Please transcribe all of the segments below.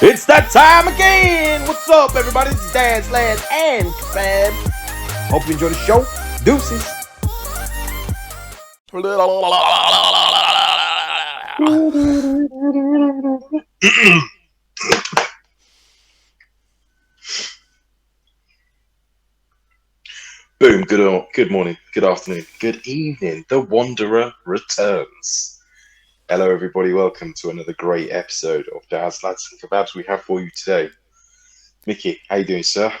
It's that time again! What's up, everybody? This is Dads Lads and Kebabs. Hope you enjoy the show. Deuces. Boom. Good morning, good afternoon, good evening. The Wanderer returns. Hello, everybody. Welcome to another great episode of Dads Lads Kebabs we have for you today. Miki, how you doing, sir?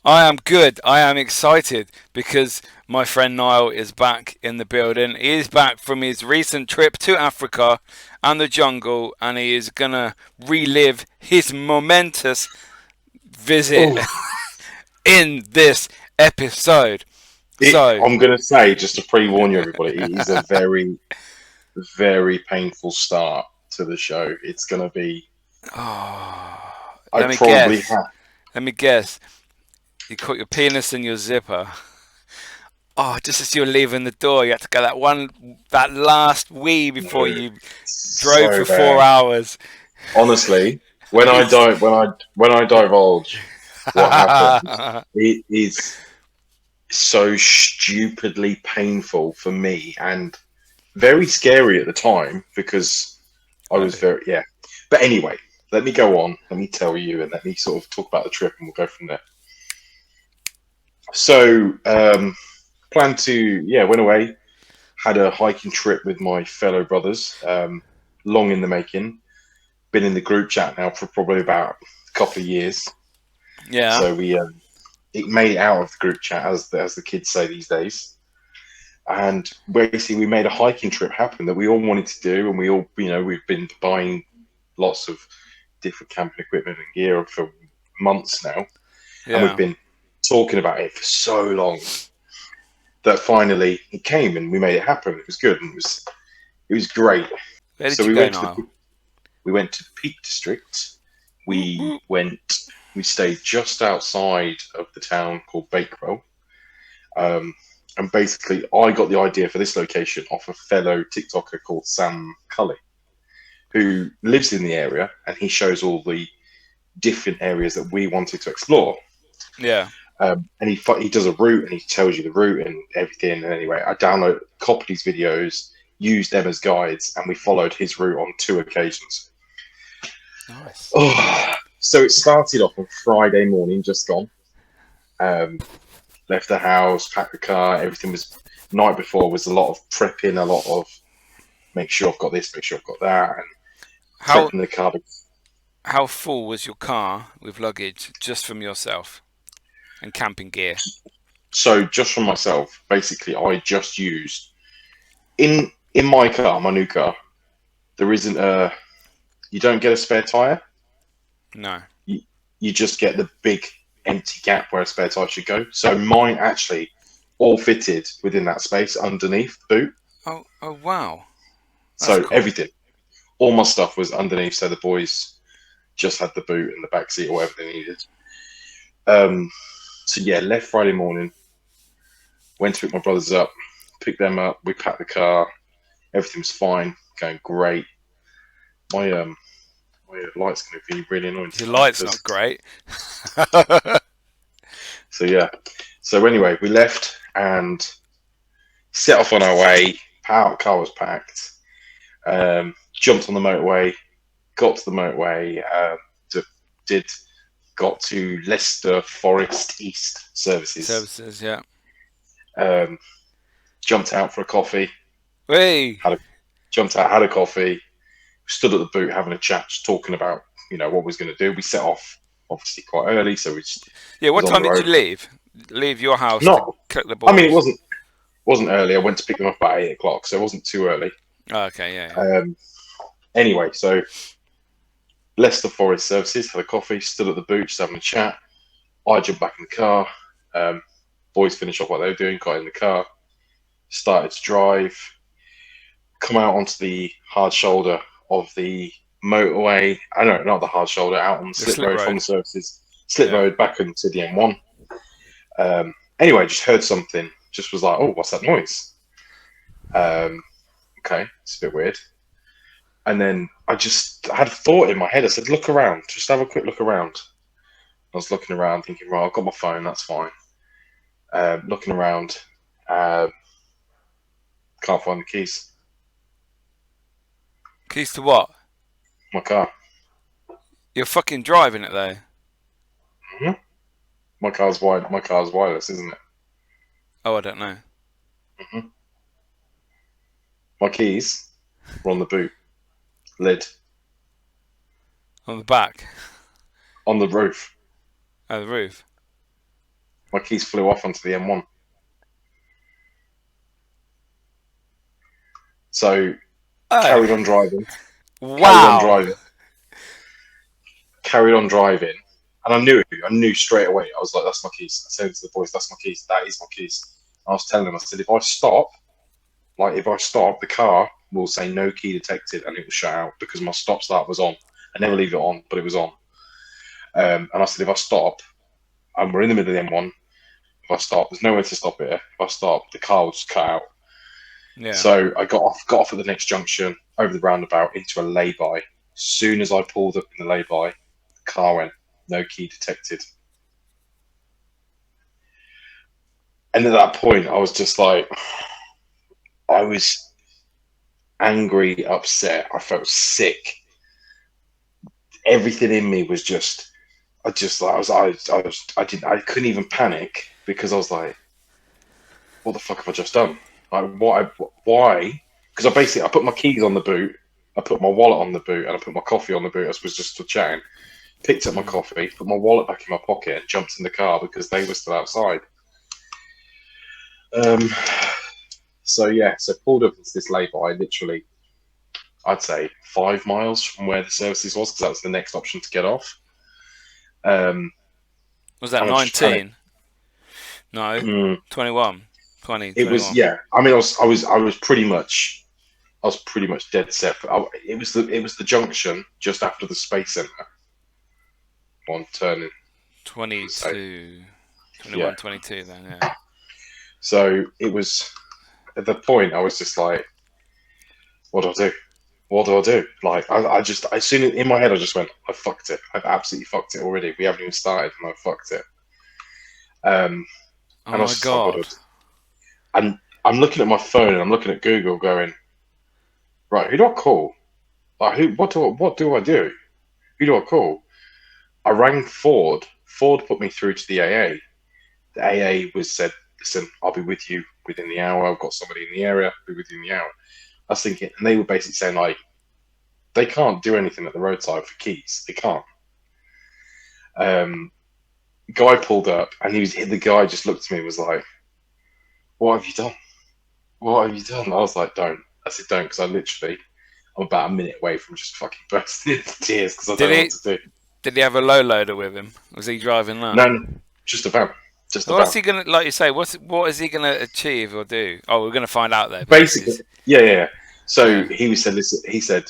I am good. I am excited because my friend Niall is back in the building. He is back from his recent trip to Africa and the jungle, and he is gonna relive his momentous visit Oh, in this episode. So, I'm going to say, just to pre-warn you, everybody, it is a very, very painful start to the show. It's going to be. I let me probably guess. have. Let me guess. You caught your penis in your zipper. Oh, just as you're leaving the door, you had to go that last wee before No, you drove so for four bad. hours. Honestly, when I divulge what happened, it is so stupidly painful for me and very scary at the time because I was yeah. But anyway, let me go on. Let me tell you, and let me sort of talk about the trip, and we'll go from there. So, went away, had a hiking trip with my fellow brothers. Long in the making. Been in the group chat now for probably about a couple of years. Yeah. So it made it out of the group chat, as the kids say these days. And basically, we made a hiking trip happen that we all wanted to do, and we all, we've been buying lots of different camping equipment and gear for months now, and we've been talking about it for so long that finally it came and we made it happen. It was good and it was great. Where did So you go, Niall? we went to Peak District. We stayed just outside of the town called Bakewell. And basically, I got the idea for this location off a fellow TikToker called Sam Cully, who lives in the area, and he shows all the different areas that we wanted to explore. Yeah. And he does a route, and he tells you the route and everything. And anyway, I copied his videos, used them as guides, and we followed his route on 2 occasions. Nice. Oh, so it started off on Friday morning, just gone. Left the house, packed the car. Everything was night before was a lot of prepping, a lot of make sure I've got this, make sure I've got that, and prepping the car. How full was your car with luggage just from yourself and camping gear? So just for myself, basically, I just used in my car, my new car. There isn't you don't get a spare tire. No. You just get the big empty gap where a spare tire should go. So mine actually all fitted within that space underneath the boot. Oh wow. That's So cool. everything, all my stuff was underneath. So the boys just had the boot and the back seat or whatever they needed. So yeah, left Friday morning. Went to pick my brothers up, picked them up. We packed the car. Everything was fine, going great. My light's going to be really annoying. Your light's not great. So yeah. So anyway, we left and set off on our way. Car was packed. Jumped on the motorway. Got to the motorway. Got to Leicester Forest East Services. Yeah. Jumped out for a coffee. Hey. Jumped out, had a coffee. Stood at the boot having a chat, just talking about what we was going to do. We set off obviously quite early, so we just What time did you leave? Leave your house to collect the balls? I mean, it wasn't early. I went to pick them up at 8 o'clock, so it wasn't too early. Oh, okay, yeah. Anyway, so Leicester Forest Services, had a coffee, stood at the boot, just having a chat. I jumped back in the car. Boys finished off what they were doing, got in the car, started to drive, come out onto the hard shoulder of the motorway. I don't know, not the hard shoulder, out on the slip road from the services. Slip road back into the M1. Anyway, just heard something. Just was like, oh, what's that noise? Okay, it's a bit weird. And then I had a thought in my head. I said, look around, just have a quick look around. I was looking around thinking, right, I've got my phone, that's fine. Looking around, can't find the keys. Keys to what? My car. You're fucking driving it though. Hmm. My car's wireless, isn't it? Oh, I don't know. Hmm. My keys were on the boot lid, On the back. on the roof. Oh, the roof. My keys flew off onto the M1. So Oh. carried on driving, carried on Wow. driving, carried on driving, and I knew straight away. I was like, "That's my keys." I said to the boys, "That's my keys. That is my keys." I was telling them, I said, if I stop, the car will say no key detected, and it will shut out because my stop start was on. I never leave it on, but it was on. And I said, if I stop, and we're in the middle of the M1, if I stop, there's nowhere to stop here. If I stop, the car will just cut out. Yeah. So I got off at the next junction, over the roundabout, into a lay-by. As soon as I pulled up in the lay-by, the car went, no key detected. And at that point, I was just like, I was angry, upset. I felt sick. Everything in me was just, I couldn't even panic because I was like, what the fuck have I just done? Like, why? Because I put my keys on the boot, I put my wallet on the boot, and I put my coffee on the boot. I was just chatting. Picked up my coffee, put my wallet back in my pocket, and jumped in the car because they were still outside. So pulled up into this lay-by, literally, I'd say 5 miles from where the services was, because that was the next option to get off. Was that And I just panicked. 19? No. Mm, 21. 20, it was 21. I mean, I was pretty much dead set. It was the junction just after the Space Center on turning. 22. Yeah. 21, 22 then, yeah. So it was at the point I was just like, what do I do? What do I do? Like, I just, as soon as in my head, I just went, I fucked it. I've absolutely fucked it already. We haven't even started, and I fucked it. And Oh I was my just like, what do I god. do? And I'm looking at my phone and I'm looking at Google, going, right, who do I call? Like, what do I do? Who do I call? I rang Ford. Ford put me through to the AA. The AA said, listen, I'll be with you within the hour. I've got somebody in the area. I'll be with you in the hour. I was thinking, and they were basically saying, like, they can't do anything at the roadside for keys. They can't. Guy pulled up, and the guy just looked at me and was like, "What have you done? What have you done?" I was like, "Don't." I said, "Don't," because I'm about a minute away from just fucking bursting into tears because I don't Did know what he to do. did he have a low loader with him? Was he driving that? No, just a van, just a What's van. he gonna, like you say, what is he gonna achieve or do? Oh, we're gonna find out there because Basically, he's yeah. So yeah. he said, "Listen," he said,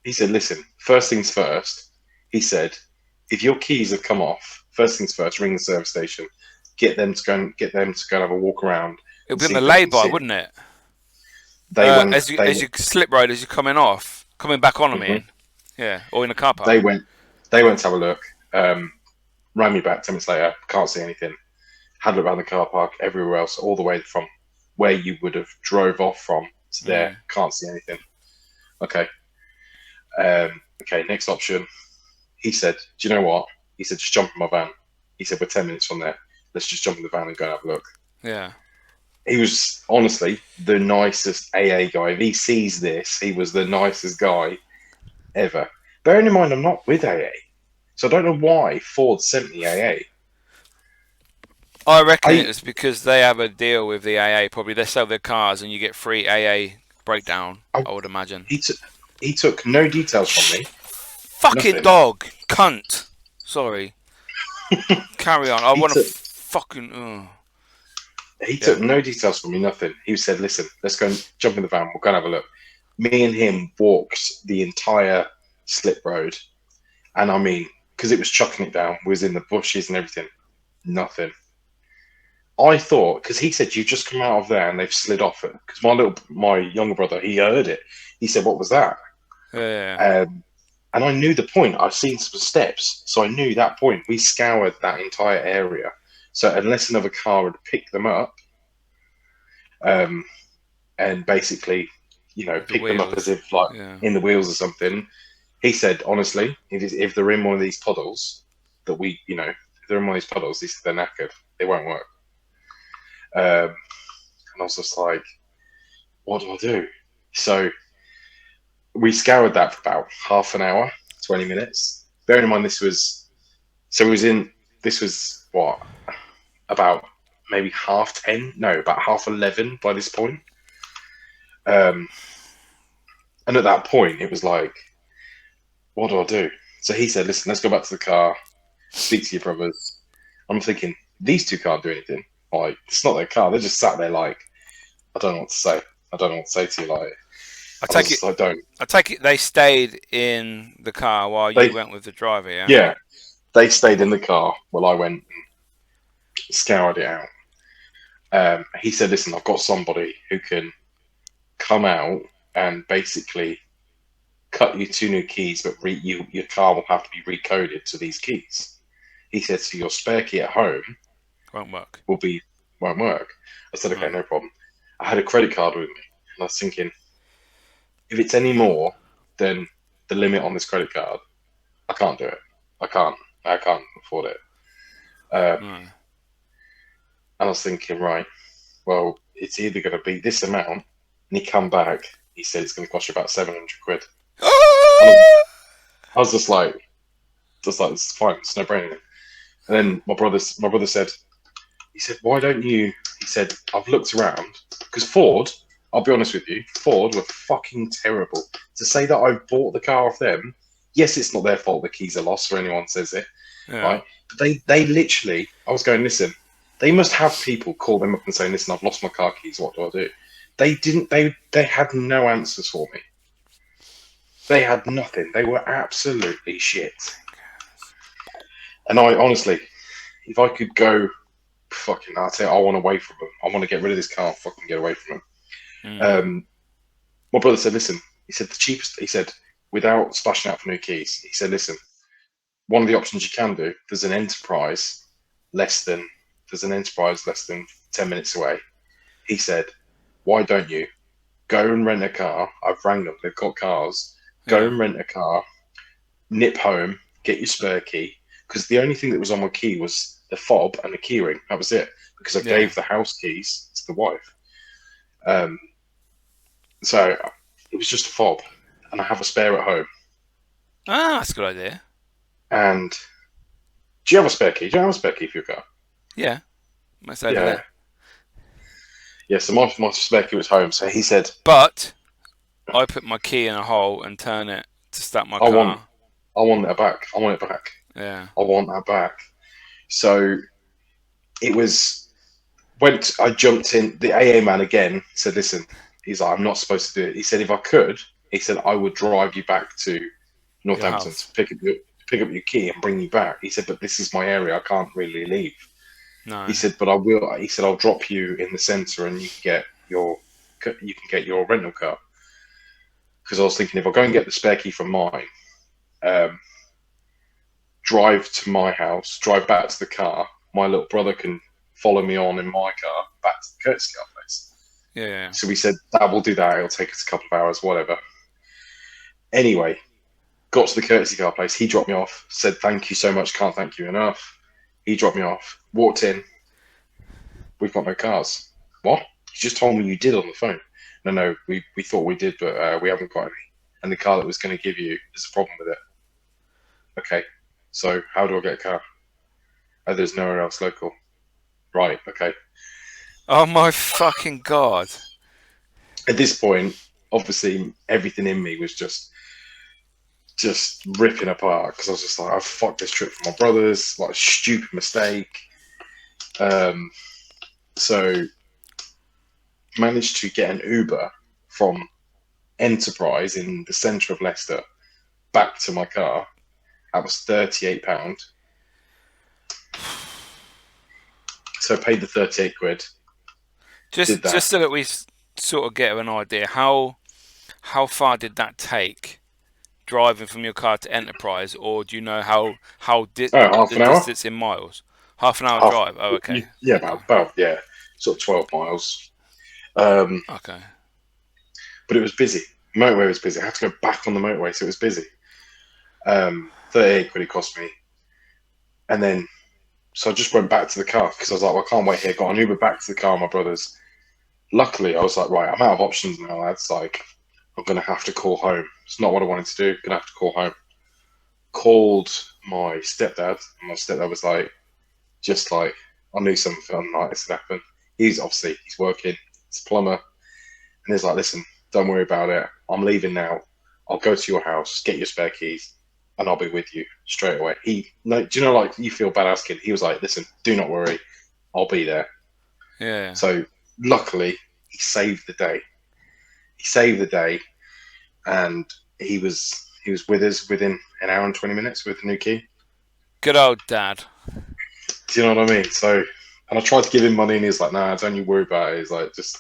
"Listen. First things first." He said, "If your keys have come off, first things first, ring the service station, get them to go and have a walk around It'll and be on see the if they can lay-by, see." wouldn't it? They went. As you slip road as you're coming back on, I Mhm. mean, yeah, or in a car They park. went. They went to have a look. Rang me back 10 minutes later. Can't see anything. Had a look around the car park, everywhere else, all the way from where you would have drove off from to there. Mm. Can't see anything. Okay. Okay. Next option. He said, "Do you know what?" He said, "Just jump in my van." He said, "We're 10 minutes from there. Let's just jump in the van and go and have a look." Yeah. He was honestly the nicest AA guy. If he sees this, he was the nicest guy ever. Bearing in mind, I'm not with AA. So I don't know why Ford sent me AA. I reckon it I, was because they have a deal with the AA. Probably they sell their cars and you get free AA breakdown. I I would imagine. he took he took no details from me, Fucking nothing. dog, cunt. Sorry. Carry on. I He want to took fucking. he took Yeah. no details from me, nothing. He said, "Listen, let's go and jump in the van. We'll go and have a look." Me and him walked the entire slip road, and I mean, because it was chucking it down, was in the bushes and everything. Nothing. I thought because he said you just come out of there and they've slid off it. Because my younger brother, he heard it. He said, "What was that?" Yeah. And I knew the point. I've seen some steps, so I knew that point. We scoured that entire area. So unless another car had picked them up, um, and basically, With the picked them up as wheels. if like Yeah. in the wheels or something, he said, honestly, if they're in one of these puddles that if they're in one of these puddles, they're knackered. They won't work. And I was just like, what do I do? So we scoured that for about half an hour, 20 minutes. Bearing in mind, this was what, about maybe half 10? No, about half 11 by this point. Um, and at that point, it was like, what do I do? So he said, listen, let's go back to the car, speak to your brothers. I'm thinking, these two can't do anything. Like, it's not their car. They're just sat there like, I don't know what to say. I don't know what to say to you. Like, I I was take it. just like, don't. I take it they stayed in the car while you They, went with the driver. Yeah. yeah, they stayed in the car while I went and scoured it out. He said, listen, I've got somebody who can come out and basically cut you two new keys, but your car will have to be recoded to these keys. He said, so your spare key at home Won't work. will be won't work. I said, okay, Right. no problem. I had a credit card with me, and I was thinking, if it's any more than the limit on this credit card, I can't do it. I can't. I can't afford it. Right. And I was thinking, right, well, it's either going to be this amount, and he come back. He said it's going to cost you about 700 quid. And I was just like, it's fine, it's no brainer. And then my brother said, he said, why don't you? He said, I've looked around because Ford. I'll be honest with you, Ford were fucking terrible. To say that I bought the car off them, yes, it's not their fault the keys are lost, or anyone says it, Yeah. right? But they literally, I was going, listen, they must have people call them up and say, listen, I've lost my car keys. What do I do? They didn't. They had no answers for me. They had nothing. They were absolutely shit. And I honestly, if I could go, fucking, I'd say I want away from them. I want to get rid of this car. Fucking get away from them. Mm. My brother said, listen. He said the cheapest. He said without splashing out for new keys. He said, listen. One of the options you can do. Less than there's an enterprise less than 10 minutes away. He said, why don't you go and rent a car? I've rang them. They've got cars. Go Yeah. and rent a car. Nip home. Get your spare key. Because the only thing that was on my key was the fob and the keyring. That was it. Because I Yeah. gave the house keys to the wife. Um, so it was just a fob, and I have a spare at home. Ah, that's a good idea. And do you have a spare key? Do you have a spare key for your car? Yeah. That's over Yeah, there. yeah. So my spare key was home. So he said, But I put my key in a hole and turn it to start my I want, car. I want that back. I want it back. Yeah. I want that back. So it was I jumped in. The AA man again said, listen. He's like, I'm not supposed to do it. He said, if I could, he said, I would drive you back to Your Northampton to house. pick up your key and bring you back. He said, but this is my area. I can't really leave. He No. said, but I will. He said, I'll drop you in the centre and you can get your rental car. Because I was thinking, if I go and get the spare key from mine, um, drive to my house, drive back to the car, my little brother can follow me on in my car back to the courtesy car place. Yeah. Yeah. So we said, that will do that. It'll take us a couple of hours, whatever. Anyway, got to the courtesy car place. He dropped me off, said, thank you so much. Can't thank you enough. He dropped me off, walked in. We've got no cars. What? You just told me you did on the phone. No, we thought we did, but we haven't got any. And the car that was going to give you, there's a problem with it. Okay, so how do I get a car? Oh, there's nowhere else local. Right, okay. Oh my fucking god. At this point, obviously, everything in me was just ripping apart because I was just like, I fucked this trip for my brothers, like stupid mistake. So managed to get an Uber from Enterprise in the centre of Leicester back to my car. That was £38. So I paid the 38 quid. Did that. Just so that we sort of get an idea, how far did that take? driving from your car to Enterprise, or do you know Oh, half the an hour. distance in miles? Half an hour Half. drive. Oh, okay. Yeah, Okay. about yeah, sort of 12 miles. Um, Okay. but it was busy. Motorway was busy. I had to go back on the motorway, so it was busy. 38 quid it cost me, and then so I just went back to the car because I was like, well, I can't wait here. Got an Uber back to the car, my brother's. Luckily, I was like, right, I'm out of options now, lads. Like, I'm gonna have to call home. It's not what I wanted to do. Gonna have to call home. Called my stepdad, and my stepdad was like, just like, I knew something like this would happen. He's working. He's a plumber, and he's like, listen, don't worry about it. I'm leaving now. I'll go to your house, get your spare keys, and I'll be with you straight away. No, do you know, like, you feel bad asking? He was like, listen, do not worry. I'll be there. Yeah. So luckily, he saved the day. He saved the day, and he was with us within an hour and 20 minutes with the new key. Good old dad. Do you know what I mean? So, and I tried to give him money, and he's like, "Nah, don't you worry about it." He's like, "Just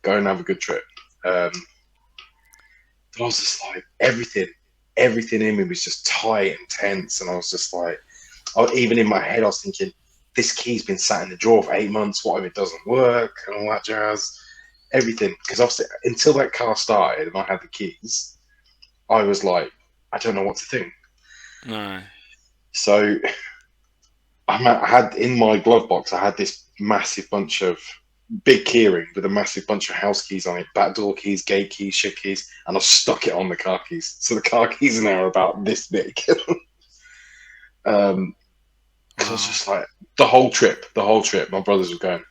go and have a good trip." But I was just like, everything in me was just tight and tense, and I was just like, even in my head, I was thinking, "This key's been sat in the drawer for 8 months. What if it doesn't work?" and all that jazz. Everything, because obviously, until that car started and I had the keys, I was like, I don't know what to think. No. So I had in my glove box, I had this massive bunch of big keyring with a massive bunch of house keys on it, back door keys, gate keys, shift keys, and I stuck it on the car keys. So the car keys now are about this big. Because I was Wow. just like, the whole trip, my brothers were going,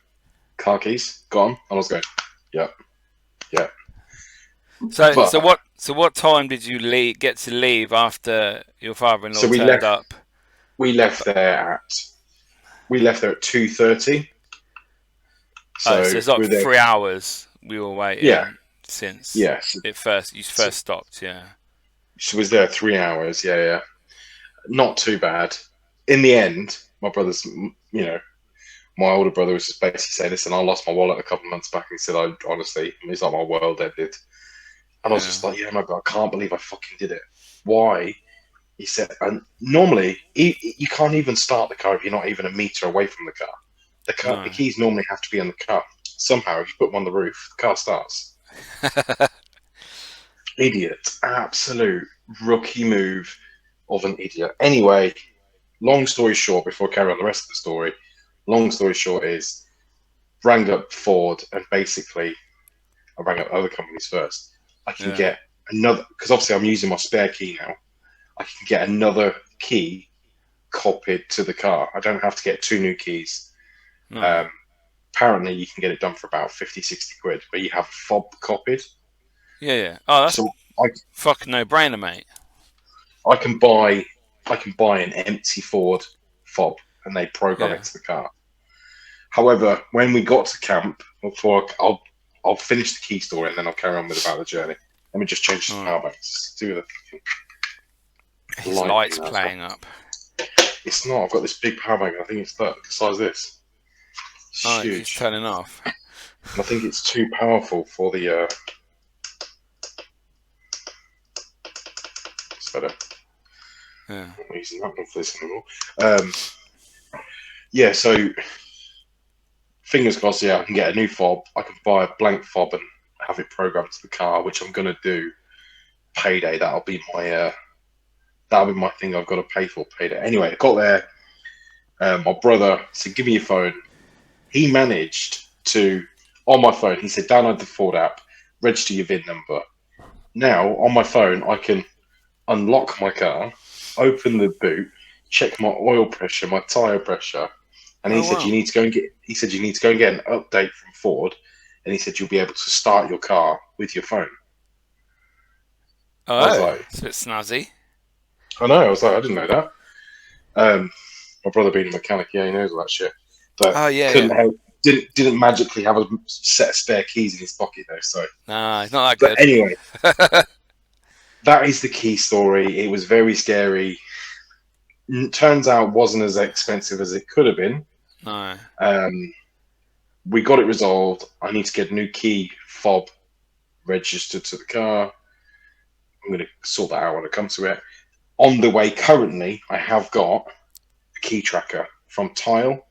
car keys, gone? And I was going, yeah, yeah. But So what time did you get to leave after your so father-in-law turned up? we left there at we left there at 2:30. Oh, so So it's like we were there. 3 hours we were Yeah, waiting since yeah. you So, first stopped. Yeah. so was there 3 hours. Yeah, yeah. Not too bad. In the end, my brother's, my older brother was just basically saying, listen, I lost my wallet a couple of months back. And he said, I honestly, it's like my world ended. And I was Yeah. just like, yeah, no, but I can't believe I fucking did it. Why? He said, and normally you can't even start the car if you're not even a meter away from the car. The No. keys normally have to be in the car. Somehow, if you put them on the roof, the car starts. Idiot. Absolute rookie move of an idiot. Anyway, long story short, before I carry on the rest of the story, long story short is rang up Ford and basically I rang up other companies first. I can Yeah. get another, because obviously I'm using my spare key now. I can get another key copied to the car. I don't have to get two new keys. No. Um, apparently, you can get it done for about 50, 60 quid, but you have a fob copied. Yeah. Yeah. Oh, that's So I, fucking no-brainer, mate. I can buy an empty Ford fob and they program it Yeah. to the car. However, when we got to camp, I'll finish the key story and then I'll carry on with about the journey. Let me just change the All right. power back to do the fucking His light light's thing now. playing up. It's not. I've got this big power bank. I think it's the size of this. It's Oh, it keeps huge. turning off. And I think it's too powerful for the. It's better. Yeah. I'm not using that one for this anymore. Yeah. So fingers crossed. Yeah, I can get a new fob. I can buy a blank fob and have it programmed to the car, which I'm gonna do. Payday. That'll be my thing. I've got to pay for payday. Anyway, I got there. My brother said, "Give me your phone." He managed to, on my phone, he said, download the Ford app, register your VIN number. Now, on my phone, I can unlock my car, open the boot, check my oil pressure, my tyre pressure. And he Oh said, wow. you need to go and get an update from Ford. And he said, you'll be able to start your car with your phone. I was Oh, like, it's a bit snazzy. I didn't know that. My brother being a mechanic, yeah, he knows all that shit. But Oh yeah, couldn't yeah. help, didn't magically have a set of spare keys in his pocket though. So, Nah, it's not that but good. anyway, that is the key story. It was very scary. Turns out, wasn't as expensive as it could have been. No. Um, we got it resolved. I need to get a new key fob registered to the car. I'm going to sort that out when I come to it. On the way currently, I have got a key tracker from Tile.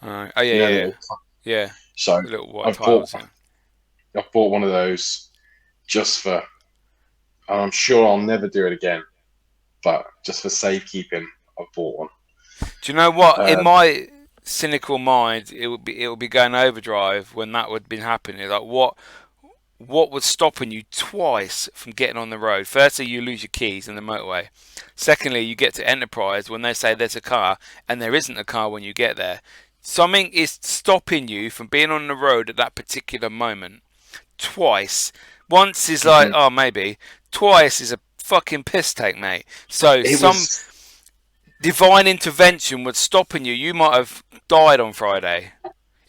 Oh yeah, You know, yeah, the yeah. little, Yeah. so The little white I've bought tiles. Yeah. I've bought one of those just for, and I'm sure I'll never do it again, but just for safekeeping, I've bought one. Do you know what? In Um, my cynical mind, it would be going overdrive when that would have been happening. Like what was stopping you twice from getting on the road? Firstly, you lose your keys in the motorway. Secondly, you get to Enterprise when they say there's a car and there isn't a car when you get there. Something is stopping you from being on the road at that particular moment. Twice. Once is like, mhm. oh, maybe. Twice is a fucking piss take, mate. So It some was divine intervention was stopping you. You might have died on Friday.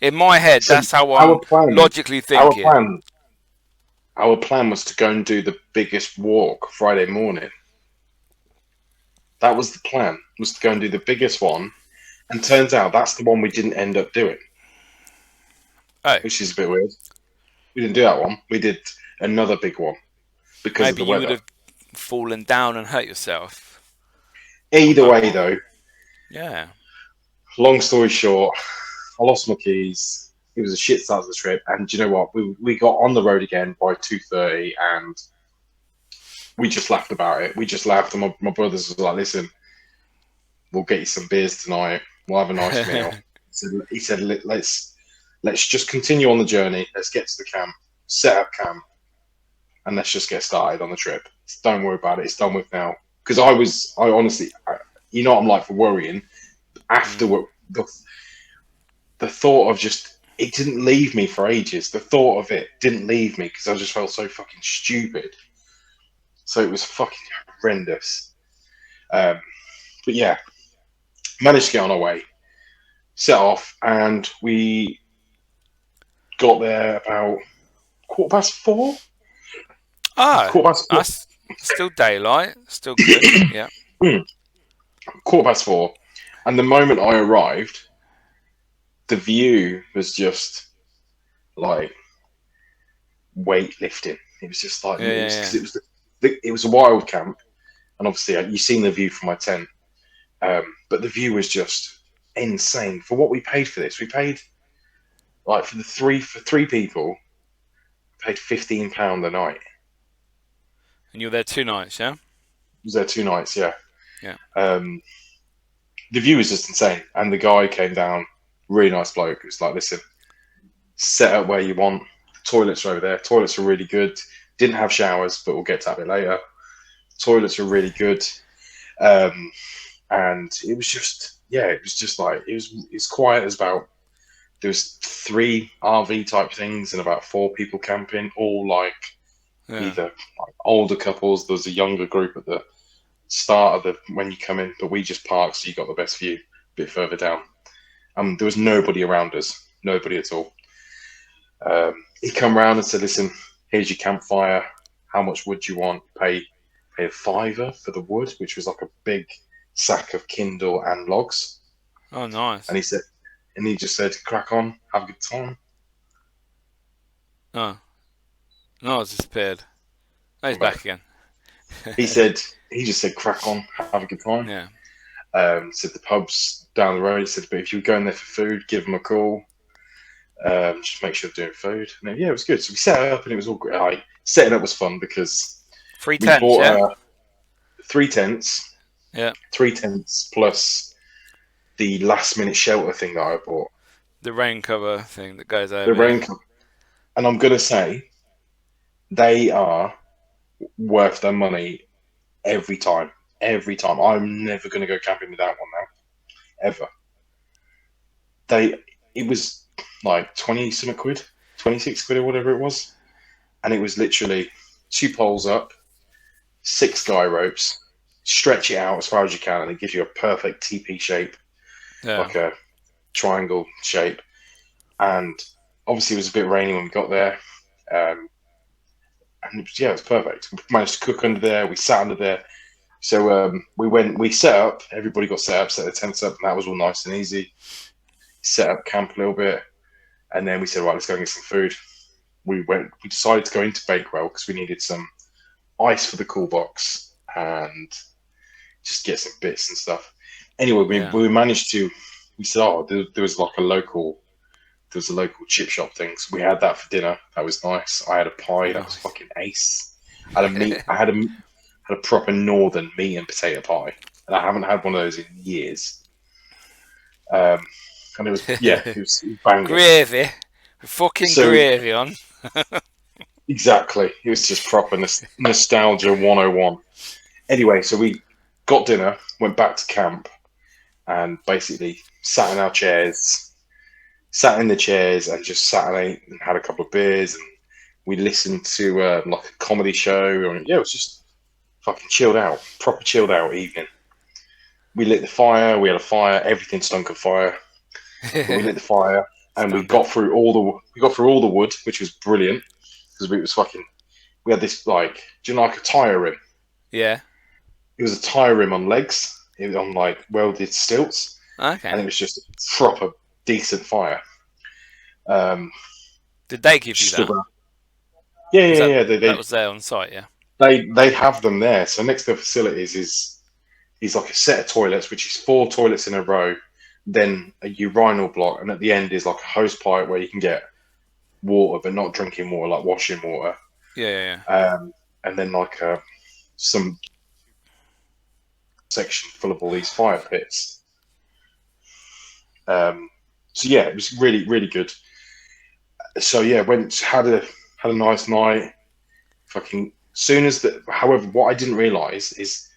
In my head, so that's how our I'm plan. logically Our thinking. plan. Our plan was to go and do the biggest walk Friday morning. That was the plan. Was to go and do the biggest one, and turns out that's the one we didn't end up doing, Oh, which is a bit weird. We didn't do that one. We did another big one because of maybe the you would weather. have fallen down and hurt yourself on Either that way, one. though, Yeah. long story short, I lost my keys. It was a shit start to the trip, and do you know what? We got on the road again by 2:30, and we just laughed about it. We just laughed, and my brothers was like, "Listen, we'll get you some beers tonight. We'll have a nice meal." He said, let's just continue on the journey. Let's get to the camp, set up camp, and let's just get started on the trip. Don't worry about it. It's done with now. Because I honestly, you know what I'm like for worrying. After Mm. the thought of just, it didn't leave me for ages. The thought of it didn't leave me because I just felt so fucking stupid. So it was fucking horrendous. Um, but yeah, managed to get on our way, set off, and we got there about 4:15. Ah, Quarter past four. that's still daylight. Still good. Yeah. Mm, 4:15. And the moment I arrived, the view was just like weightlifting. It was just like Yeah, it yeah, was because yeah. it was a wild camp, and obviously you've seen the view from my tent. But the view was just insane for what we paid for this. We paid like for three people, paid £15 a night. And you were there 2 nights, yeah? Was there 2 nights? Yeah. Yeah. Um, the view was just insane, and the guy came down, really nice bloke. It was like, listen, set up where you want. Toilets are over there. Toilets are really good. Didn't have showers, but we'll get to that a bit later. Toilets are really good. Um, and it was just, yeah, it was just like, it's quiet as about, there was 3 RV type things and about 4 people camping, all like Yeah. either like older couples. There was a younger group at the start of the, when you come in, but we just parked, so you got the best view a bit further down. There was nobody around us, nobody at all. He come round and said, "Listen, here's your campfire. How much wood do you want? Pay a fiver for the wood, which was like a big sack of kindle and logs." Oh, nice. And he just said, "Crack on, have a good time." Oh, no, it's disappeared. Oh, he's But back again. he said, he just said, "Crack on, have a good time." Yeah. Said the pub's down the road. He said, "But if you're going there for food, give them a call. Just make sure they're doing food." And yeah, it was good. So we set it up, and it was all great. Like, setting up was fun because Free we tents, bought yeah? 3 tents, Yeah. 3 tents plus the last minute shelter thing that I bought, The rain cover thing that goes the over, rain yeah. cover. And I'm gonna say they are worth their money every time. Every time. I'm never gonna go camping without one now, ever. They it was like 20 something quid, 26 quid or whatever it was, and it was literally 2 poles up, 6 guy ropes, stretch it out as far as you can, and it gives you a perfect TP shape, Yeah. like a triangle shape. And obviously, it was a bit rainy when we got there. And yeah, it was perfect. We managed to cook under there. We sat under there. So we set up. Everybody got set up, set the tents up, and that was all nice and easy. Set up camp a little bit, and then we said, right, let's go and get some food. We decided to go into Bakewell because we needed some ice for the cool box, and just get some bits and stuff. Anyway, Yeah. we managed to. We said, oh, there was like a local. There was a local chip shop thing, so we had that for dinner. That was nice. I had a pie. That was Nice. fucking ace. I had a meat. Had a proper northern meat and potato pie, and I haven't had one of those in years. Um, and it was it was banging. Gravy. Fucking So gravy on. exactly, it was just proper nostalgia 101. Anyway, so we got dinner, went back to camp, and basically sat in the chairs, and just sat and ate and had a couple of beers, and we listened to like a comedy show. And yeah, it was just fucking chilled out, proper chilled out evening. We lit the fire. We had a fire. Everything stunk of fire, but we lit the fire, and Standard. we got through all the wood, which was brilliant because we was fucking. We had this like, do you know, like a tire rim? Yeah. It was a tire rim on legs, it was on like welded stilts, and Okay. it was just proper decent fire. Um, Did they give you stood that? around. Yeah, Was yeah, that yeah. that was there on site? Yeah. They have them there. So next to the facilities is like a set of toilets, which is four toilets in a row, then a urinal block, and at the end is like a hose pipe where you can get water, but not drinking water, like washing water. Yeah. Yeah. Um, and then like some section full of all these fire pits. Um, so yeah, it was really really good. So yeah, went had a nice night. Fucking soon as the however, what I didn't realise is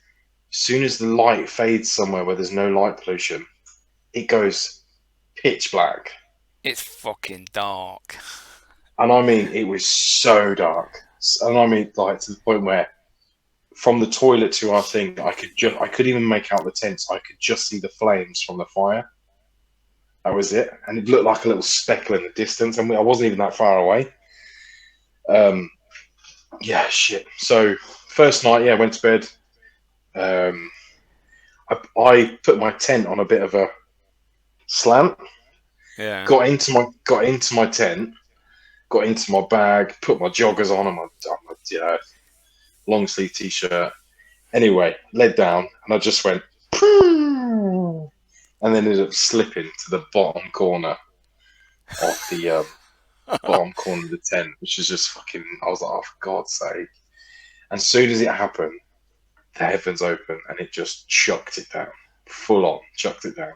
soon as the light fades somewhere where there's no light pollution, it goes pitch black. It's fucking dark. And I mean, it was so dark. And I mean, like to the point where from the toilet to our thing, I could even make out the tents. I could just see the flames from the fire. That was it, and it looked like a little speckle in the distance, and I wasn't even that far away. Um, yeah, shit. So first night, yeah, went to bed. Um, I put my tent on a bit of a slant. Yeah. Got into my tent. Got into my bag. Put my joggers on and my long sleeve t-shirt. Anyway, led down, and I just went, and then ended up slipping to the bottom corner of the bottom corner of the tent, which is just fucking. I was like, oh, for God's sake! And as soon as it happened, the heavens opened, and it just chucked it down, full on, chucked it down.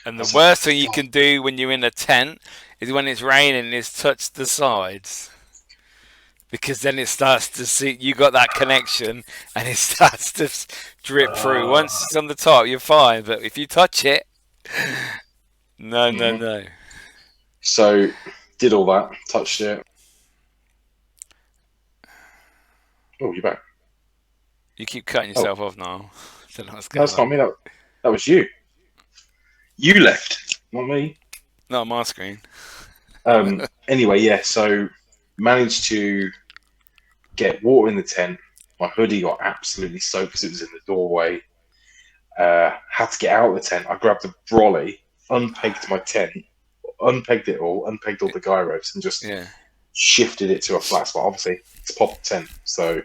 And I the was like, worst thing you God. can do when you're in a tent is when it's raining is touch the sides. Because then it starts to see you got that connection and it starts to drip through. Once it's on the top, you're fine. But if you touch it, no, no, Mhm. no. So did all that, touched it. Oh, you're back. You keep cutting Oh, yourself off now. I don't know what's no, going that's not on. me. That was you. You left, not me. Not on my screen. Anyway, yeah. So managed to get water in the tent. My hoodie got absolutely soaked because it was in the doorway. Had to get out of the tent. I grabbed a brolly, unpegged my tent, unpegged it all, unpegged all the guy ropes, and just Yeah. shifted it to a flat spot. Obviously, it's a pop tent, so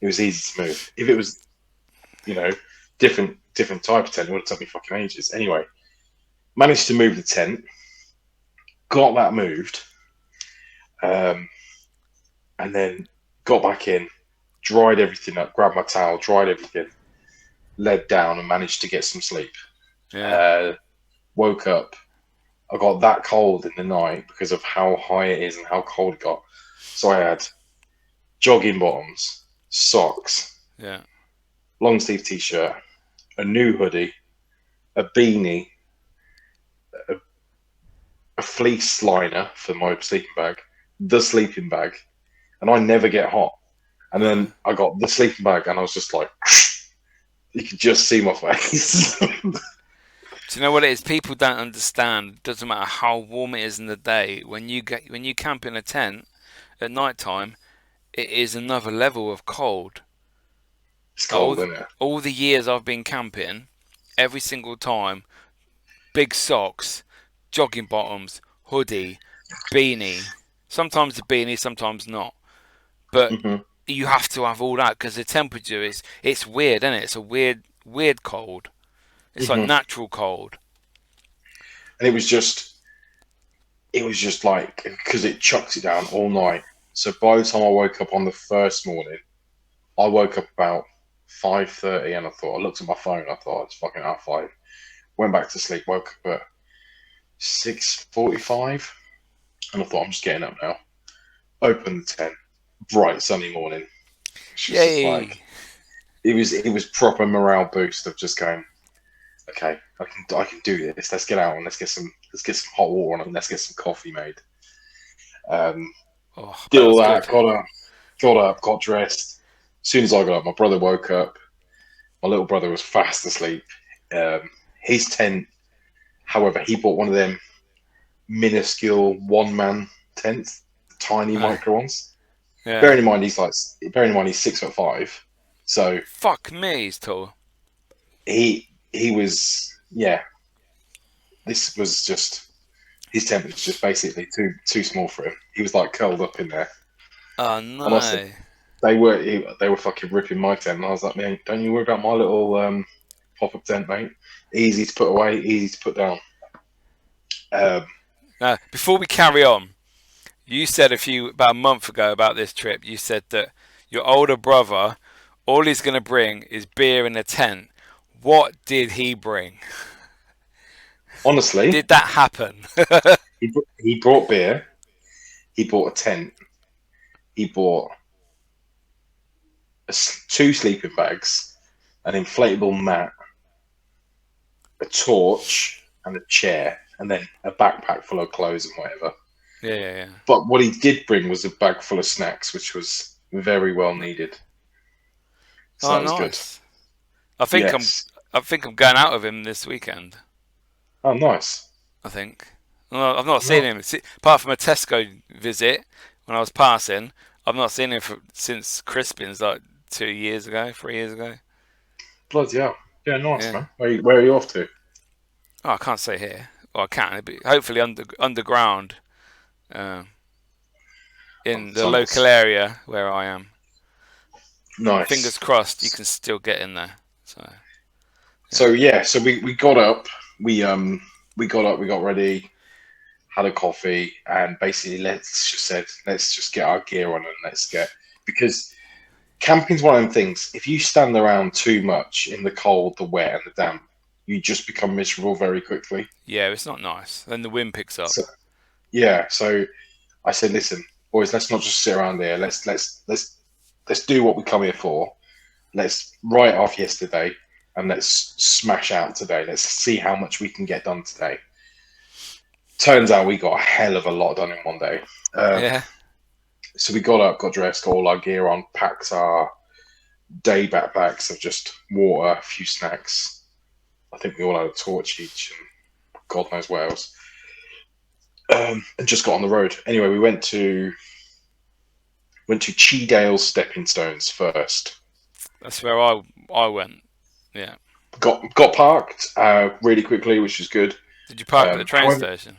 it was easy to move. If it was, you know, different type of tent, it would have took me fucking ages. Anyway, managed to move the tent, got that moved, um, and then got back in, dried everything up, grabbed my towel, dried everything, led down, and managed to get some sleep. Yeah. Uh, woke up. I got that cold in the night because of how high it is and how cold it got. So I had jogging bottoms, socks, Yeah. long sleeve t-shirt, a new hoodie, a beanie, a, a fleece liner for my sleeping bag, the sleeping bag, and I never get hot. And No. then I got the sleeping bag, and I was just like, you could just see my face. Do you know what it is? People don't understand. It doesn't matter how warm it is in the day. When you camp in a tent at night time, it is another level of cold. It's Like cold, isn't it? all the years I've been camping, every single time, big socks, jogging bottoms, hoodie, beanie. Sometimes the beanie, sometimes not. But Hmm. you have to have all that because the temperature is it's weird, isn't it? It's a weird cold. It's like hmm natural cold. And it was just like because it chucks it down all night. So by the time I woke up on the first morning, I woke up about 5:30, and I looked at my phone. I thought it's fucking half five. Went back to sleep. Woke up at 6:45, and I thought I'm just getting up now. Opened the tent, bright sunny morning. It's just like Yay! it was proper morale boost of just going, okay, I can do this. Let's get out and let's get some hot water on it and let's get some coffee made. Um, Oh, I did bet all that's that, good. got up, got dressed. As soon as I got up, my brother woke up. My little brother was fast asleep. His tent, however, he bought one of them minuscule one-man tents, tiny Uh, micro ones. yeah. Bearing in mind he's 6'5", so Fuck me, he's tall. he was yeah. This was just his tent was just basically too small for him. He was like curled up in there, Oh and I said no. they were fucking ripping my tent, and I was like, man, don't you worry about my little pop-up tent, mate. Easy to put away, easy to put down. Um, Now, before we carry on, you said about a month ago about this trip. You said that your older brother, all he's gonna bring is beer in a tent. What did he bring? honestly, Did that happen? he brought beer. He bought a tent. He bought two sleeping bags, an inflatable mat, a torch, and a chair, and then a backpack full of clothes and whatever. Yeah. But what he did bring was a bag full of snacks, which was very well needed. So Oh, that was good. nice. I think I'm. Yes. I think I'm going out with him this weekend. Oh, nice. I think. Well, I've not seen No, him apart from a Tesco visit when I was passing. I've not seen him since Crispin's like 2 years ago, 3 years ago. bloody hell. Yeah, nice, Yeah. man. Where are you off to? Oh, I can't say here. Well, I can. But hopefully underground uh, Oh, in the local sounds area where I am. Fingers nice. crossed, you can still get in there. So So yeah, yeah, so we got up, we got up, we got ready, had a coffee, and basically let's just get our gear on and let's get because camping's one of them things. If you stand around too much in the cold, the wet, and the damp, you just become miserable very quickly. yeah, it's not nice. Then the wind picks So up. yeah, so I said, listen, boys, let's not just sit around here. Let's do what we come here for. Let's write off yesterday and let's smash out today. Let's see how much we can get done today. Turns out we got a hell of a lot done in one day. Um, Yeah, so we got up, got dressed, got all our gear on, packed our day backpacks of just water, a few snacks. I think we all had a torch each, and God knows what else. And just got on the road. Anyway, we went to Cheedale Stepping Stones first. that's where I went. Yeah. Got parked really quickly, which is good. Did you park at the train However, station?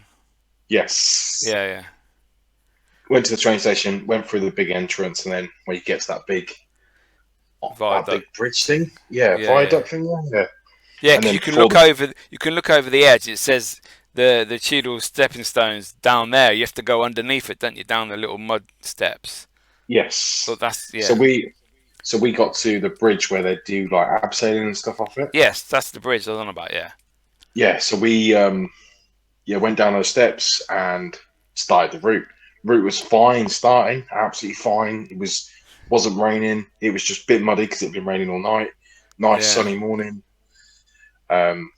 yes, Yeah. went to the train station, went through the big entrance, and then when you get to that big Viaduct bridge thing. thing, yeah, Yeah. viaduct thing, yeah. Yeah, And because then you can before look the over. You can look over the edge. It says the Cheadle stepping stones down there. You have to go underneath it, don't you? Down the little mud steps. But yes, that's so yeah. we got to the bridge where they do like abseiling and stuff off it. Yes, that's the bridge I was on about. Yeah. Yeah, so we went down those steps and started the route. Route was fine starting, absolutely fine. Wasn't raining. It was just a bit muddy because it'd been raining all night. Nice Yeah. sunny morning. Um,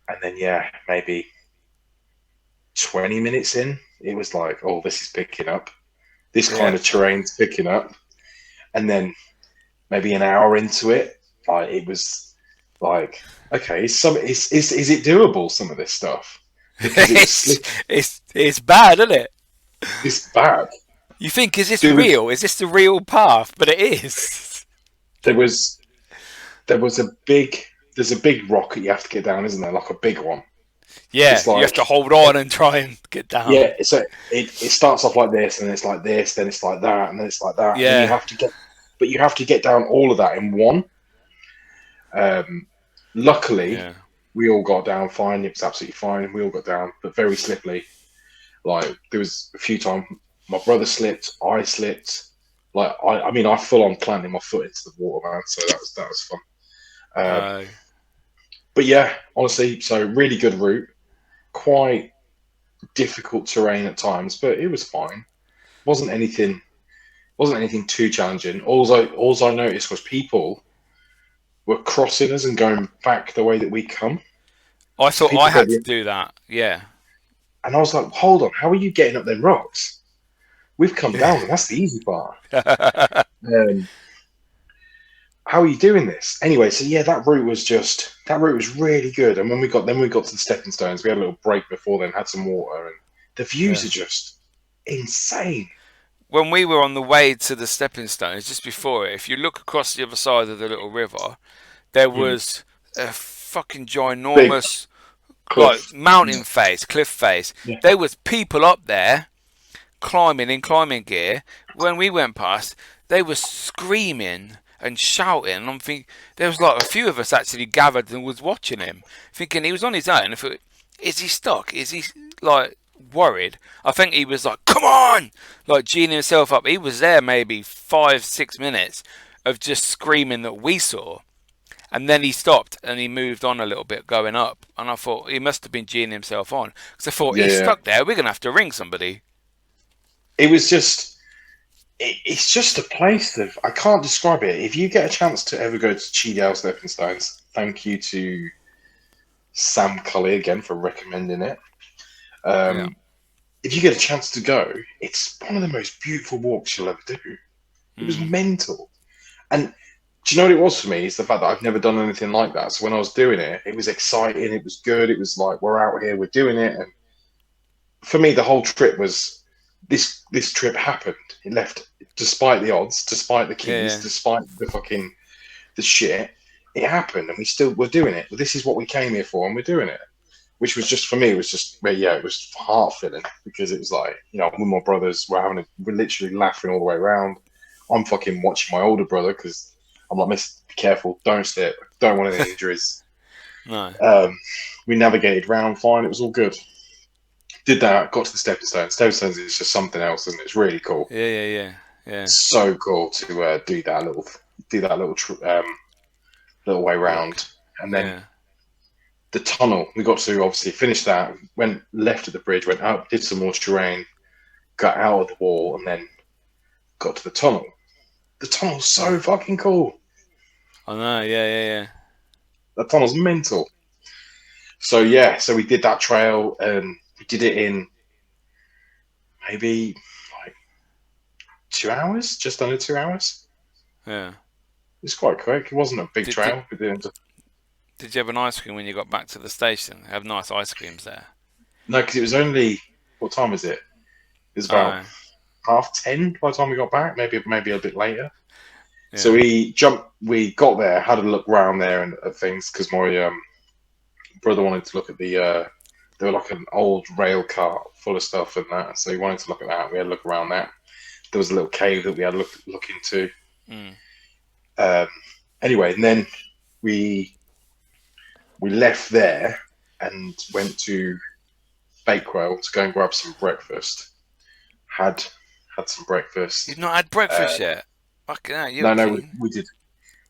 and then yeah, maybe 20 minutes in, it was like, oh, this is picking up. This kind Yeah. of terrain's picking up. And then maybe an hour into it, like it was like, okay, is it doable? Some of this stuff because it was it's slick. it's bad, isn't it? It's bad. You think is this There was real? Is this the real path? But it is. there was there was a big there's a big rock that you have to get down, isn't there? Like a big one. Yeah, It's you have like to hold on and try and get down. yeah, so it starts off like this, and it's like this, then it's like that, and then it's like that, and then you Yeah. have to get but you have to get down all of that in one. Um, Luckily, Yeah. we all got down fine. It was absolutely fine. We all got down, but very slippy. Like there was a few times my brother slipped, I slipped. Like I mean, I full on planted my foot into the water, man. So that was fun. Um, Uh, but yeah, honestly, so really good route. Quite difficult terrain at times, but it was fine. Wasn't anything too challenging. All I noticed was people were crossing us and going back the way that we come. I So thought I people go, had to do that. Yeah. and I was like, hold on, how are you getting up them rocks? We've come down them. That's the easy part. Um, how are you doing this? Anyway, so yeah, that route was really good. And when we got to the stepping stones, we had a little break before then, had some water, and the views Yeah. are just insane. When we were on the way to the stepping stones, just before it, if you look across the other side of the little river, there Mm. was a fucking Big ginormous, like, cliff. mountain face, cliff face. Yeah, There was people up there climbing in climbing gear. When we went past, they were screaming and shouting. And I'm thinking there was like a few of us actually gathered and was watching him, thinking he was on his own. I thought, is he stuck? Is he like worried? I think he was like, come on, like geeing himself up. He was there maybe 5 6 minutes of just screaming that we saw. And then he stopped and he moved on a little bit going up. And I thought he must have been geeing himself on. Because I thought, yeah, he's yeah. stuck there. We're going to have to ring somebody. It was just. It's just a place that I can't describe it. If you get a chance to ever go to Cheadle Stepping Stones, thank you to Sam Cully again for recommending it. Yeah. Um, if you get a chance to go, it's one of the most beautiful walks you'll ever do. It was Mm. mental. And do you know what it was for me? Is the fact that I've never done anything like that. So when I was doing it, it was exciting. It was good. It was like we're out here, we're doing it. And for me, the whole trip was this trip happened. It left, despite the odds, despite the keys, Yeah. despite the shit. It happened, and we still were doing it. This is what we came here for, and we're doing it. Which was just for me, it was just well, yeah, it was heart filling because it was like with my brothers, we're literally laughing all the way around. I'm fucking watching my older brother because I'm like, Miss, be careful, don't slip, don't want any injuries. No. Um, we navigated round fine, it was all good. Did that, got to the stepping stones. Stepping stones is just something else, isn't it? It's really cool. Yeah. Yeah. Yeah. Yeah. So cool to do that little way Walk. round, and then Yeah. the tunnel. We got to obviously finish that. Went left at the bridge, went up, did some more terrain, got out of the wall, and then got to the tunnel. The tunnel's Yeah. so fucking cool. I know. Yeah. Yeah. Yeah. The tunnel's mental. So yeah, so we did that trail, and we did it in maybe like 2 hours, just under 2 hours. Yeah. It's quite quick. It wasn't a big Did, did trail. We didn't. Did you have an ice cream when you got back to the station? Have nice ice creams there. No, because it was only what time is it? It was about Oh. 10:30 by the time we got back. Maybe a bit later. So Yeah. we got there, had a look round there and at things because my brother wanted to look at there were like an old rail cart full of stuff and that. So he wanted to look at that. We had a look around that. There was a little cave that we had a look into. Mm. Um, anyway, and then we left there and went to Bakewell to go and grab some breakfast. Had some breakfast. You've not had Uh, breakfast yet. Fucking hell, you're no, keen.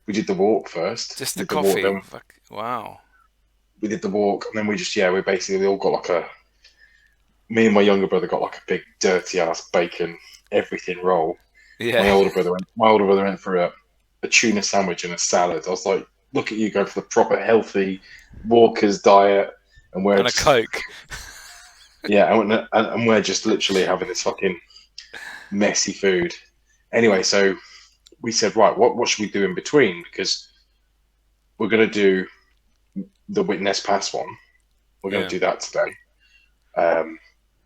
we did the walk first. Just We the did the walk, coffee. then Fuck. Wow. we did the walk, and then we basically all got like me and my younger brother got like a big dirty ass bacon everything roll. My Yeah. older brother went for a tuna sandwich and a salad. I was like, look at you go for the proper healthy walker's diet, and we're And a just Coke. yeah, and we're just literally having this fucking messy food. Anyway, so we said, right, what should we do in between? Because we're going to do the Witness Pass one. We're going Yeah. to do that today. Um,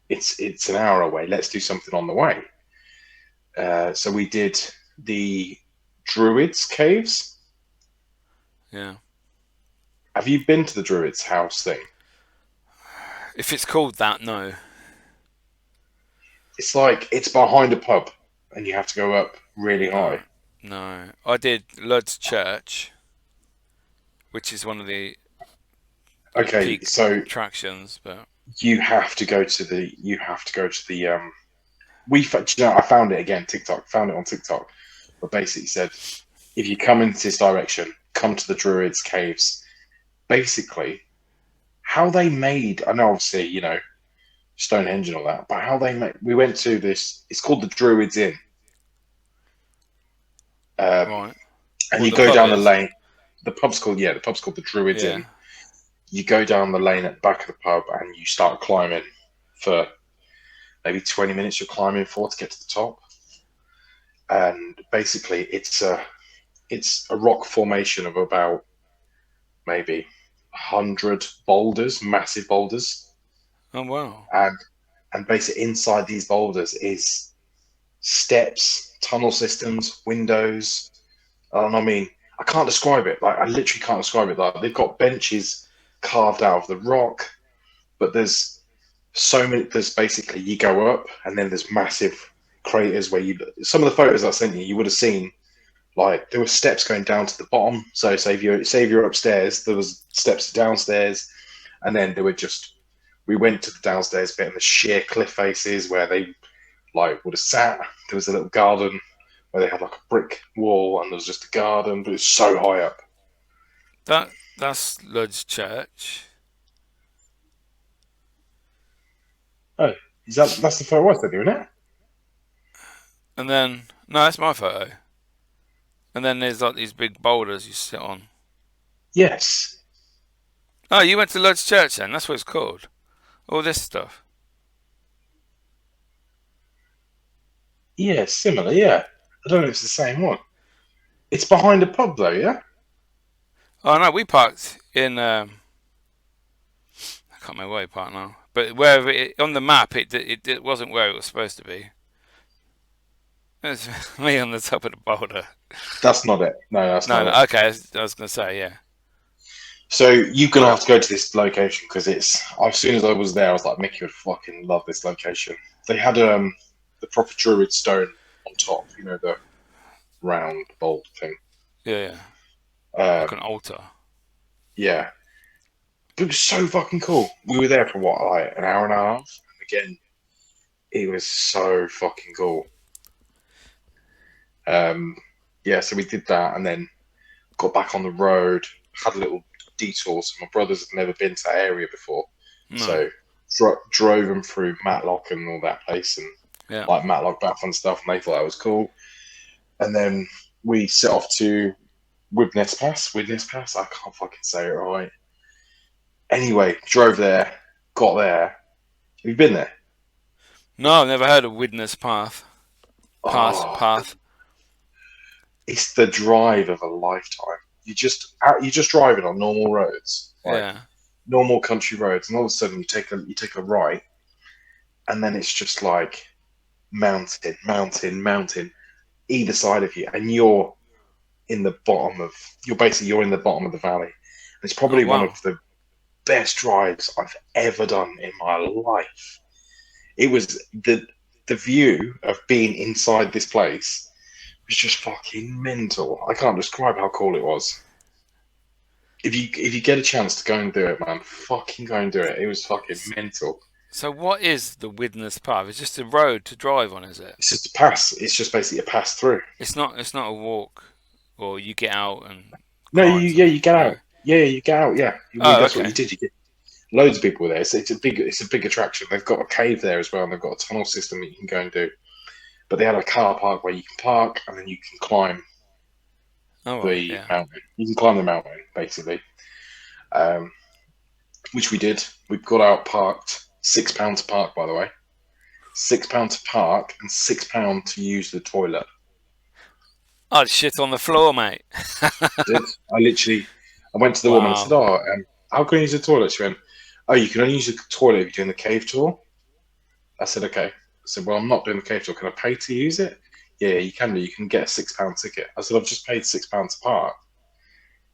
it's an hour away. Let's do something on the way. So we did the Druids Caves. Yeah. Have you been to the Druids house thing? If it's called that, no. It's like it's behind a pub, and you have to go up really Alright. high. No, I did Lud's Church, which is one of the Okay, peak so attractions. But you have to go to the. You have to go to the. Do you know, I found it again. TikTok found it on TikTok, but basically said if you come into this direction, come to the Druids caves. Basically, how they made. I know, obviously, Stonehenge and all that, but how they made. We went to this. It's called the Druids Inn, um, right, and what you the go pub down the is? lane. The pub's called the Druids Yeah. Inn. You go down the lane at the back of the pub, and you start climbing for maybe 20 minutes. You're climbing for to get to the top, and basically it's a rock formation of about maybe 100 boulders, massive boulders, Oh wow. and basically inside these boulders is steps, tunnel systems, windows. And I mean, I can't describe it. Like I literally can't describe it. Like they've got benches carved out of the rock, but there's so many. There's basically you go up, and then there's massive craters where you. Some of the photos I sent you, you would have seen like there were steps going down to the bottom. So say if you're upstairs, there was steps downstairs, and then there were just we went to the downstairs bit and the sheer cliff faces where they like would have sat. There was a little garden where they had like a brick wall and there was just a garden, but it's so high up. That's Lud's Church. Oh, that's the photo I sent you, isn't it? And then no, that's my photo. And then there's like these big boulders you sit on. Yes. Oh, you went to Lud's Church then? That's what it's called. All this stuff. Yeah, similar, yeah. I don't know if it's the same one. It's behind a pub though, yeah? Oh no, we parked in. I can't remember where we parked now. But wherever on the map, it wasn't where it was supposed to be. It was me on the top of the boulder. That's not it. No, that's No, not no. it. Okay, I was gonna say yeah. So you're gonna have to go to this location because it's. As soon as I was there, I was like, Mickey would fucking love this location. They had the proper druid stone on top, the round bold thing. Yeah, yeah. Like Um, an altar. yeah, it was so fucking cool. We were there for what, like an hour and a half. And again, it was so fucking cool. Um, yeah, so we did that and then got back on the road. Had a little detour. So my brothers had never been to that area before, No. so drove them through Matlock and all that place and Yeah. like Matlock Bath and stuff, and they thought that was cool. And then we set off to Widnes Pass. Widnes Pass. I can't fucking say it right. Anyway, drove there, got there. Have you been there? No, I've never heard of Widnes Path. Oh, Path. it's the drive of a lifetime. You're just driving on normal roads, like Yeah. normal country roads, and all of a sudden you take a right, and then it's just like mountain, mountain, mountain, either side of you, and in the bottom of you're in the bottom of the valley. And it's Oh probably one wow. of the best drives I've ever done in my life. It was the view of being inside this place was just fucking mental. I can't describe how cool it was. If you get a chance to go and do it, man, fucking go and do it. It was fucking mental. So what is the Widnes Path? It's just a road to drive on, is it? It's just a pass. It's just basically a pass through. It's not. It's not a walk, or you get out and No, climb you something. get No. out. Yeah, you get out. Yeah, well, Oh, that's what you okay. did. You get loads of people there. It's a big attraction. They've got a cave there as well, and they've got a tunnel system that you can go and do. But they had a car park where you can park, and then you can climb All right. the Yeah. mountain. You can climb the mountain basically, um, which we did. We got out, parked. £6 to park, by the way. £6 to park and £6 to use the toilet. Oh, shit on the floor, mate. Did I went to the woman and said, Wow. "Oh, how can I use the toilet?" She went, "Oh, you can only use the toilet if you're doing the cave tour." I said, "Okay." I said, "Well, I'm not doing the cave tour. Can I pay to use it?" Yeah, you can do. You can get a £6 ticket. I said, "I've just paid £6 to park."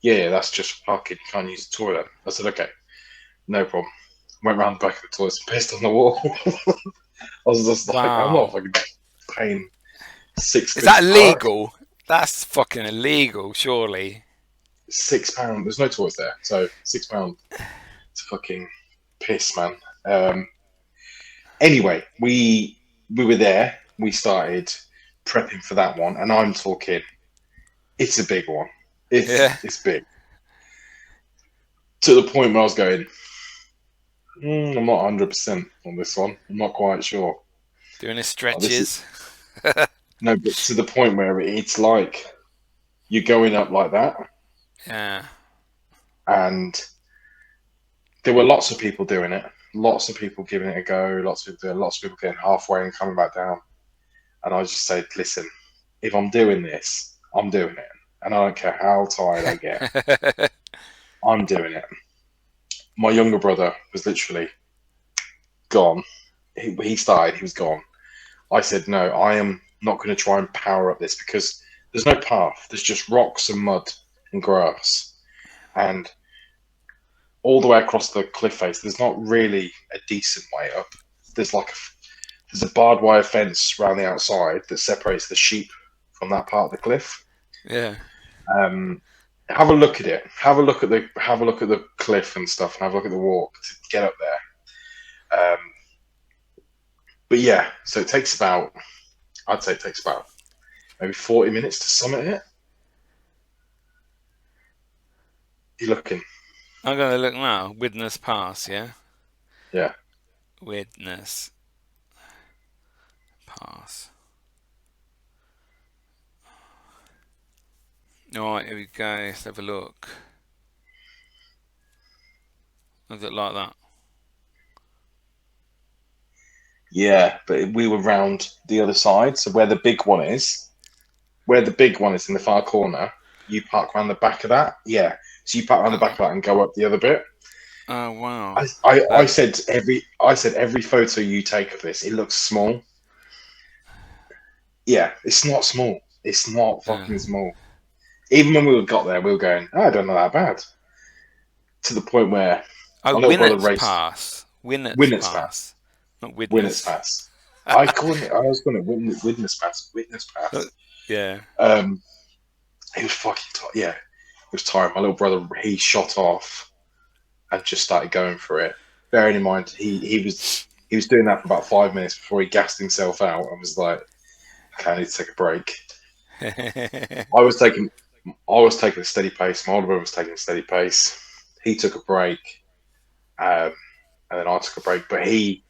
Yeah, that's just for parking. You can't use the toilet. I said, "Okay, no problem." Went round the back of the toilet and pissed on the wall. I was just like, I'm not Wow. fucking paying six Is quid that to park. legal? That's fucking illegal, surely. £6. There's no toys there, so £6 to fucking piss, man. Um, anyway, we were there. We started prepping for that one, and I'm talking. It's a big one. Yeah. It's big to the point where I was going. I'm not 100% on this one. I'm not quite sure. Doing his This is stretches. no, but to the point where it's like you're going up like that, Yeah. and there were lots of people doing it. Lots of people giving it a go. Lots of people getting halfway and coming back down. And I just said, listen, if I'm doing this, I'm doing it, and I don't care how tired I get. I'm doing it. My younger brother was literally gone. He started. He was gone. I said, no, I am not going to try and power up this because there's no path. There's just rocks and mud and grass. And all the way across the cliff face, there's not really a decent way up. There's like there's a barbed wire fence around the outside that separates the sheep from that part of the cliff. Yeah. Um, have a look at it. Have a look at the cliff and stuff, and have a look at the walk to get up there. But yeah, so I'd say it takes about maybe 40 minutes to summit it. You're looking, I'm gonna look now. Widnes Pass, yeah? yeah, Widnes Pass. Alright, here we go. Let's have a look. Is it like that? yeah. But we were round the other side, so where the big one is in the far corner, you park around the back of that. Yeah, so you park around the back of that and go up the other bit. Oh wow. I That, said every photo you take of this, it looks small. Yeah, it's not small. It's not uh, fucking small. Even when we got there, we were going, oh, I don't know that bad. To the point where oh, my little brother Winnets raced Pass. Winnets Winners Pass. Pass. Not Winners Widnes. Pass. I was calling it Witness Pass. Witness Uh, Pass. yeah. Um, he was fucking yeah. It was tiring. My little brother, he shot off and just started going for it. Bearing in mind, he was doing that for about 5 minutes before he gassed himself out and was like, "Okay, I need to take a break." I was taking I was taking a steady pace. My older brother was taking a steady pace. He took a break, um, and then I took a break. But he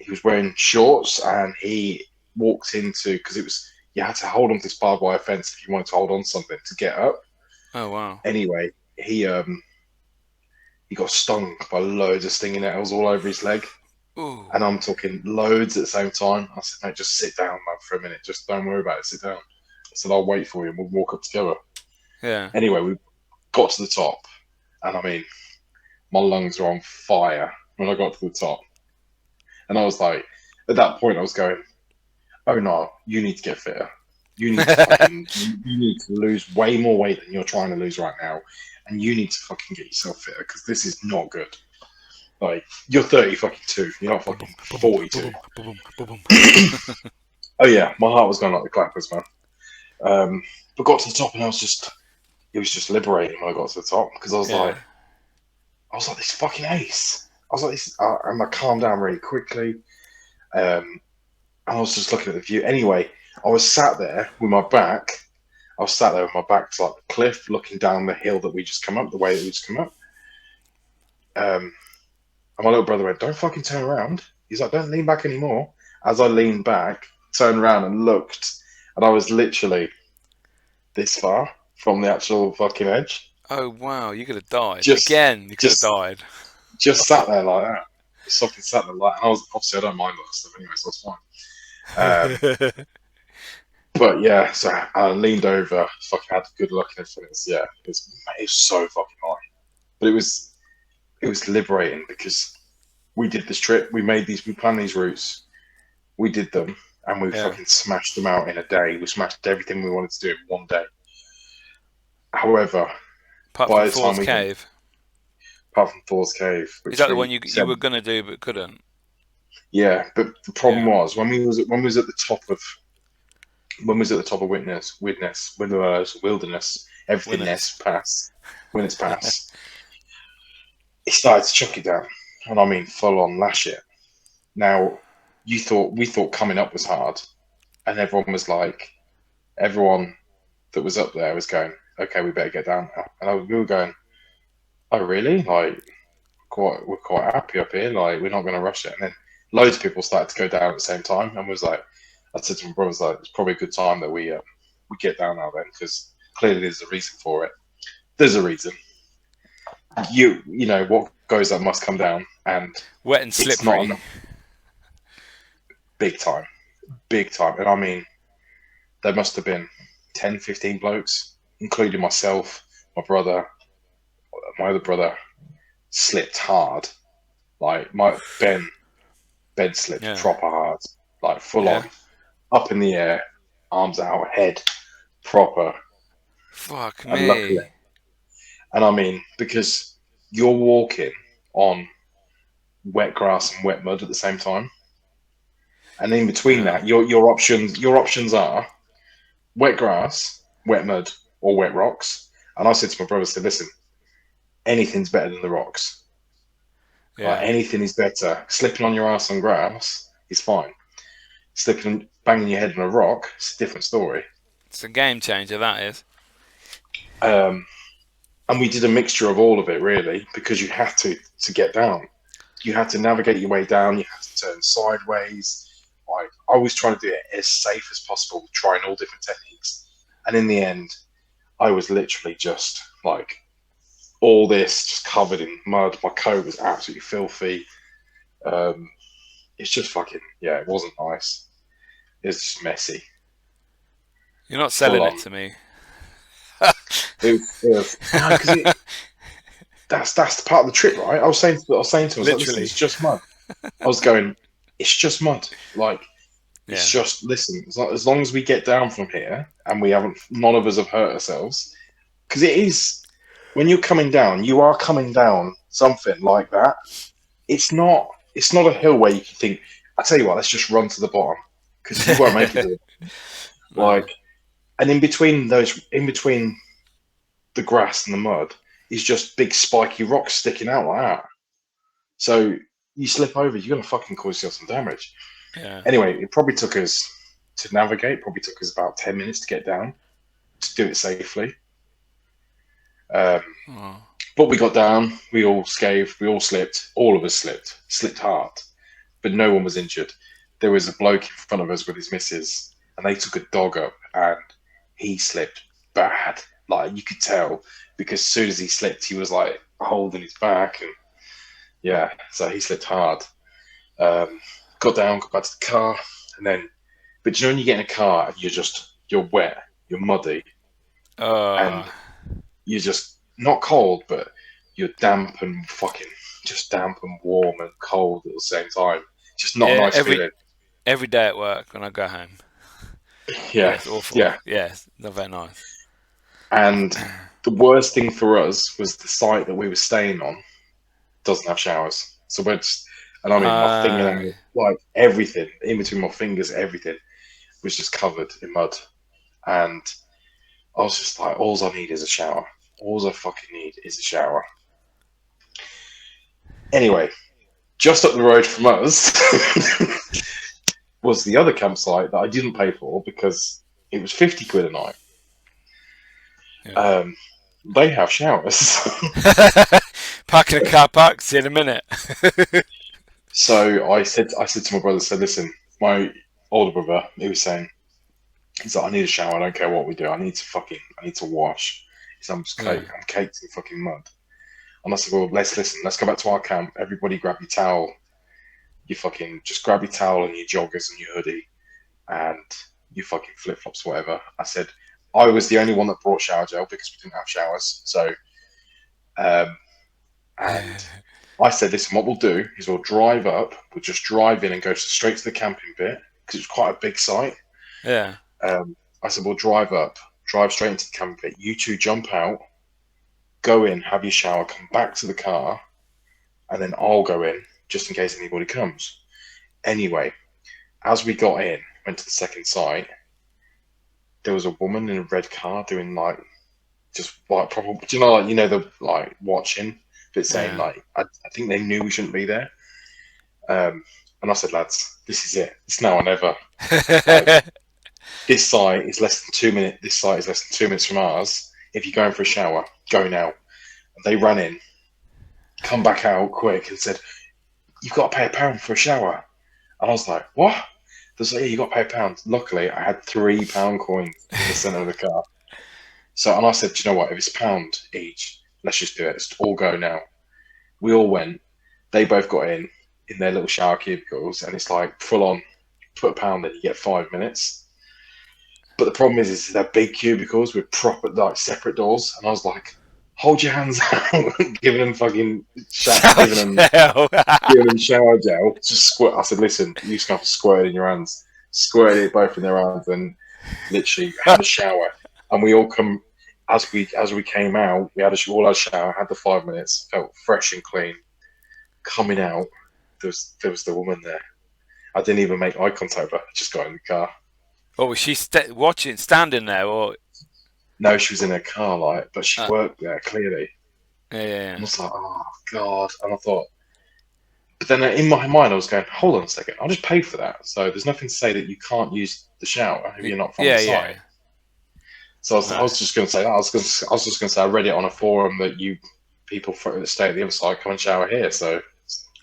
was wearing shorts and he walked into because it was you had to hold on to this barbed wire fence if you wanted to hold on to something to get up. Oh wow. Anyway, he got stung by loads of stinging nettles all over his leg. Ooh. And I'm talking loads at the same time. I said, mate, just sit down, man, for a minute. Just don't worry about it. Sit down. I said, I'll wait for you and we'll walk up together. Yeah. Anyway, we got to the top. And I mean, my lungs were on fire when I got to the top. And I was like, at that point, I was going, oh no, you need to get fitter. You need to you need to lose way more weight than you're trying to lose right now. And you need to fucking get yourself fitter because this is not good. Like, you're 30 fucking two. You're not fucking 42. Oh yeah, my heart was going like the clappers, man. But got to the top and it was just liberating when I got to the top because Yeah. I was like this fucking ace. I was like this, and I calmed down really quickly. And I was just looking at the view. Anyway, I was sat there with my back. I was sat there with my back to like the cliff, looking down the hill that we just come up, the way that we just come up. And my little brother went, "Don't fucking turn around." He's like, "Don't lean back anymore." As I leaned back, turned around and looked, and I was literally this far from the actual fucking edge. Oh wow. You could have died Just, again. You could have just, died. just sat there like that. Just fucking sat there like. And I was obviously I don't mind that stuff anyway, so it's fine. But yeah, so I leaned over, fucking had a good look and everything. Yeah, it was so fucking high, but it was liberating because we did this trip, we planned these routes, we did them, and we Yeah. fucking smashed them out in a day. We smashed everything we wanted to do in one day. However, Apart by from the time Thor's we got, Cave. apart from Thor's Cave, Is which that the one we you said, were gonna do but couldn't? yeah, but the problem Yeah. was when we was at the top of when we was at the top of wilderness, Winners. everythingness pass, Winners pass, it started to chuck it down, and I mean full on lash it. Now, we thought coming up was hard, and everyone that was up there was going, okay, we better get down now. And we were going, oh really? Like, we're quite happy up here. Like, we're not going to rush it. And then loads of people started to go down at the same time, and I said to my brothers, like, it's probably a good time that we get down now then, because clearly there's a reason for it. There's a reason. You know what goes up must come down, and Wet and it's not slippery. enough. Big time. And I mean, there must have been 10, 15 blokes, including myself, my brother, my other brother, slipped hard. Like Ben slipped Yeah. proper hard, like full Yeah. on, up in the air, arms out, head proper. Fuck And luckily, me. and I mean, because you're walking on wet grass and wet mud at the same time, and in between Yeah. that, your options are wet grass, wet mud, or wet rocks. And I said to my brother, I said, listen, anything's better than the rocks. Like, Yeah. anything is better. Slipping on your ass on grass is fine. Slipping, banging your head on a rock, it's a different story. It's a game changer, that is. Um, and we did a mixture of all of it, really, because you have to get down. You have to navigate your way down. You have to turn sideways. Like, I was trying to do it as safe as possible, trying all different techniques. And in the end, I was literally just like all this, just covered in mud. My coat was absolutely filthy. Um, it's just fucking, yeah, it wasn't nice. It's just messy, You're not full selling it on. to me. No, because that's the part of the trip, right? I was saying to him, I was like, listen, Literally. it's just mud. I was going, it's just mud. Like, it's Yeah. just, listen, as long as we get down from here and none of us have hurt ourselves, because it is, when you're coming down, you are coming down something like that. It's not a hill where you can think, I tell you what, let's just run to the bottom, because you won't make it to it. No. Like, and in between the grass and the mud is just big spiky rocks sticking out like that. So you slip over, you're gonna fucking cause yourself some damage. Yeah. Anyway, it probably took us to navigate. Probably took us about 10 minutes to get down to do it safely. Um, Oh. but we got down. We all scathed. We all slipped. All of us slipped hard, but no one was injured. There was a bloke in front of us with his missus, and they took a dog up, and he slipped bad. Like, you could tell, because as soon as he slipped, he was like holding his back, and yeah, so he slipped hard. Um, got down, got back to the car, and then, but you know when you get in a car and you're wet, you're muddy, Uh, and you're just not cold, but you're damp and fucking just damp and warm and cold at the same time. Just not a yeah, nice feeling. every day at work when I go home. Yeah, Yeah, it's awful. yeah. Yeah, it's not very nice. And the worst thing for us was the site that we were staying on doesn't have showers. So we're just, and I mean, my Uh, fingernail, like everything in between my fingers, everything was just covered in mud. And I was just like, all I need is a shower. All I fucking need is a shower. Anyway, just up the road from us was the other campsite that I didn't pay for because it was 50 quid a night. yeah. Um, they have showers. Packing a car park, see you in a minute. So I said to my brother, said, listen, my older brother, he was saying, he's like, I need a shower. I don't care what we do. I need to wash. He's like, Yeah. I'm caked in fucking mud. And I said, well, let's go back to our camp. Everybody grab your towel. Just grab your towel and your joggers and your hoodie and your fucking flip flops, whatever. I said, I was the only one that brought shower gel because we didn't have showers. So, um, and I said, listen, what we'll do is we'll just drive in and go straight to the camping bit because it's quite a big site. Yeah. I said, we'll drive straight into the camping bit. You two jump out, go in, have your shower, come back to the car, and then I'll go in just in case anybody comes. Anyway, as we got in, went to the second site, there was a woman in a red car doing like just like proper. Do you know like the like watching, but saying Yeah. like I think they knew we shouldn't be there. And I said, lads, this is it. It's now or never. Like this site is less than 2 minutes. This site is less than 2 minutes from ours. If you're going for a shower, go now. And they ran in, come back out quick, and said, "You've got to pay £1 for a shower." And I was like, "What?" They said, "Yeah, you got to pay £1." Luckily, I had £3 coins in the centre of the car. So, and I said, "Do you know what? If it's £1 each, let's just do it. Let's all go now." We all went. They both got in their little shower cubicles, and it's like full on. Put £1 in, you get 5 minutes. But the problem is they're big cubicles with proper like separate doors, and I was like, "Hold your hands out," giving them fucking, Shout giving them, gel. giving them shower gel. Just squirt. I said, "Listen, you just have to squirt it in your hands." Squirted it both in their hands, and literally had a shower. And we all come as we came out. We had all our shower, had the 5 minutes, felt fresh and clean. Coming out, there was the woman there. I didn't even make eye contact with her. I just got in the car. Oh, was she watching, standing there, or? No, she was in her car, like, but she Uh, worked there clearly. yeah, yeah, And I was like, oh god. And I thought, but then in my mind, I was going, hold on a second, I'll just pay for that. So there's nothing to say that you can't use the shower if yeah, you're not from the yeah, yeah. site. So I No. was just going to say that. I was just going to say I read it on a forum that you people that stay at the other side come and shower here. So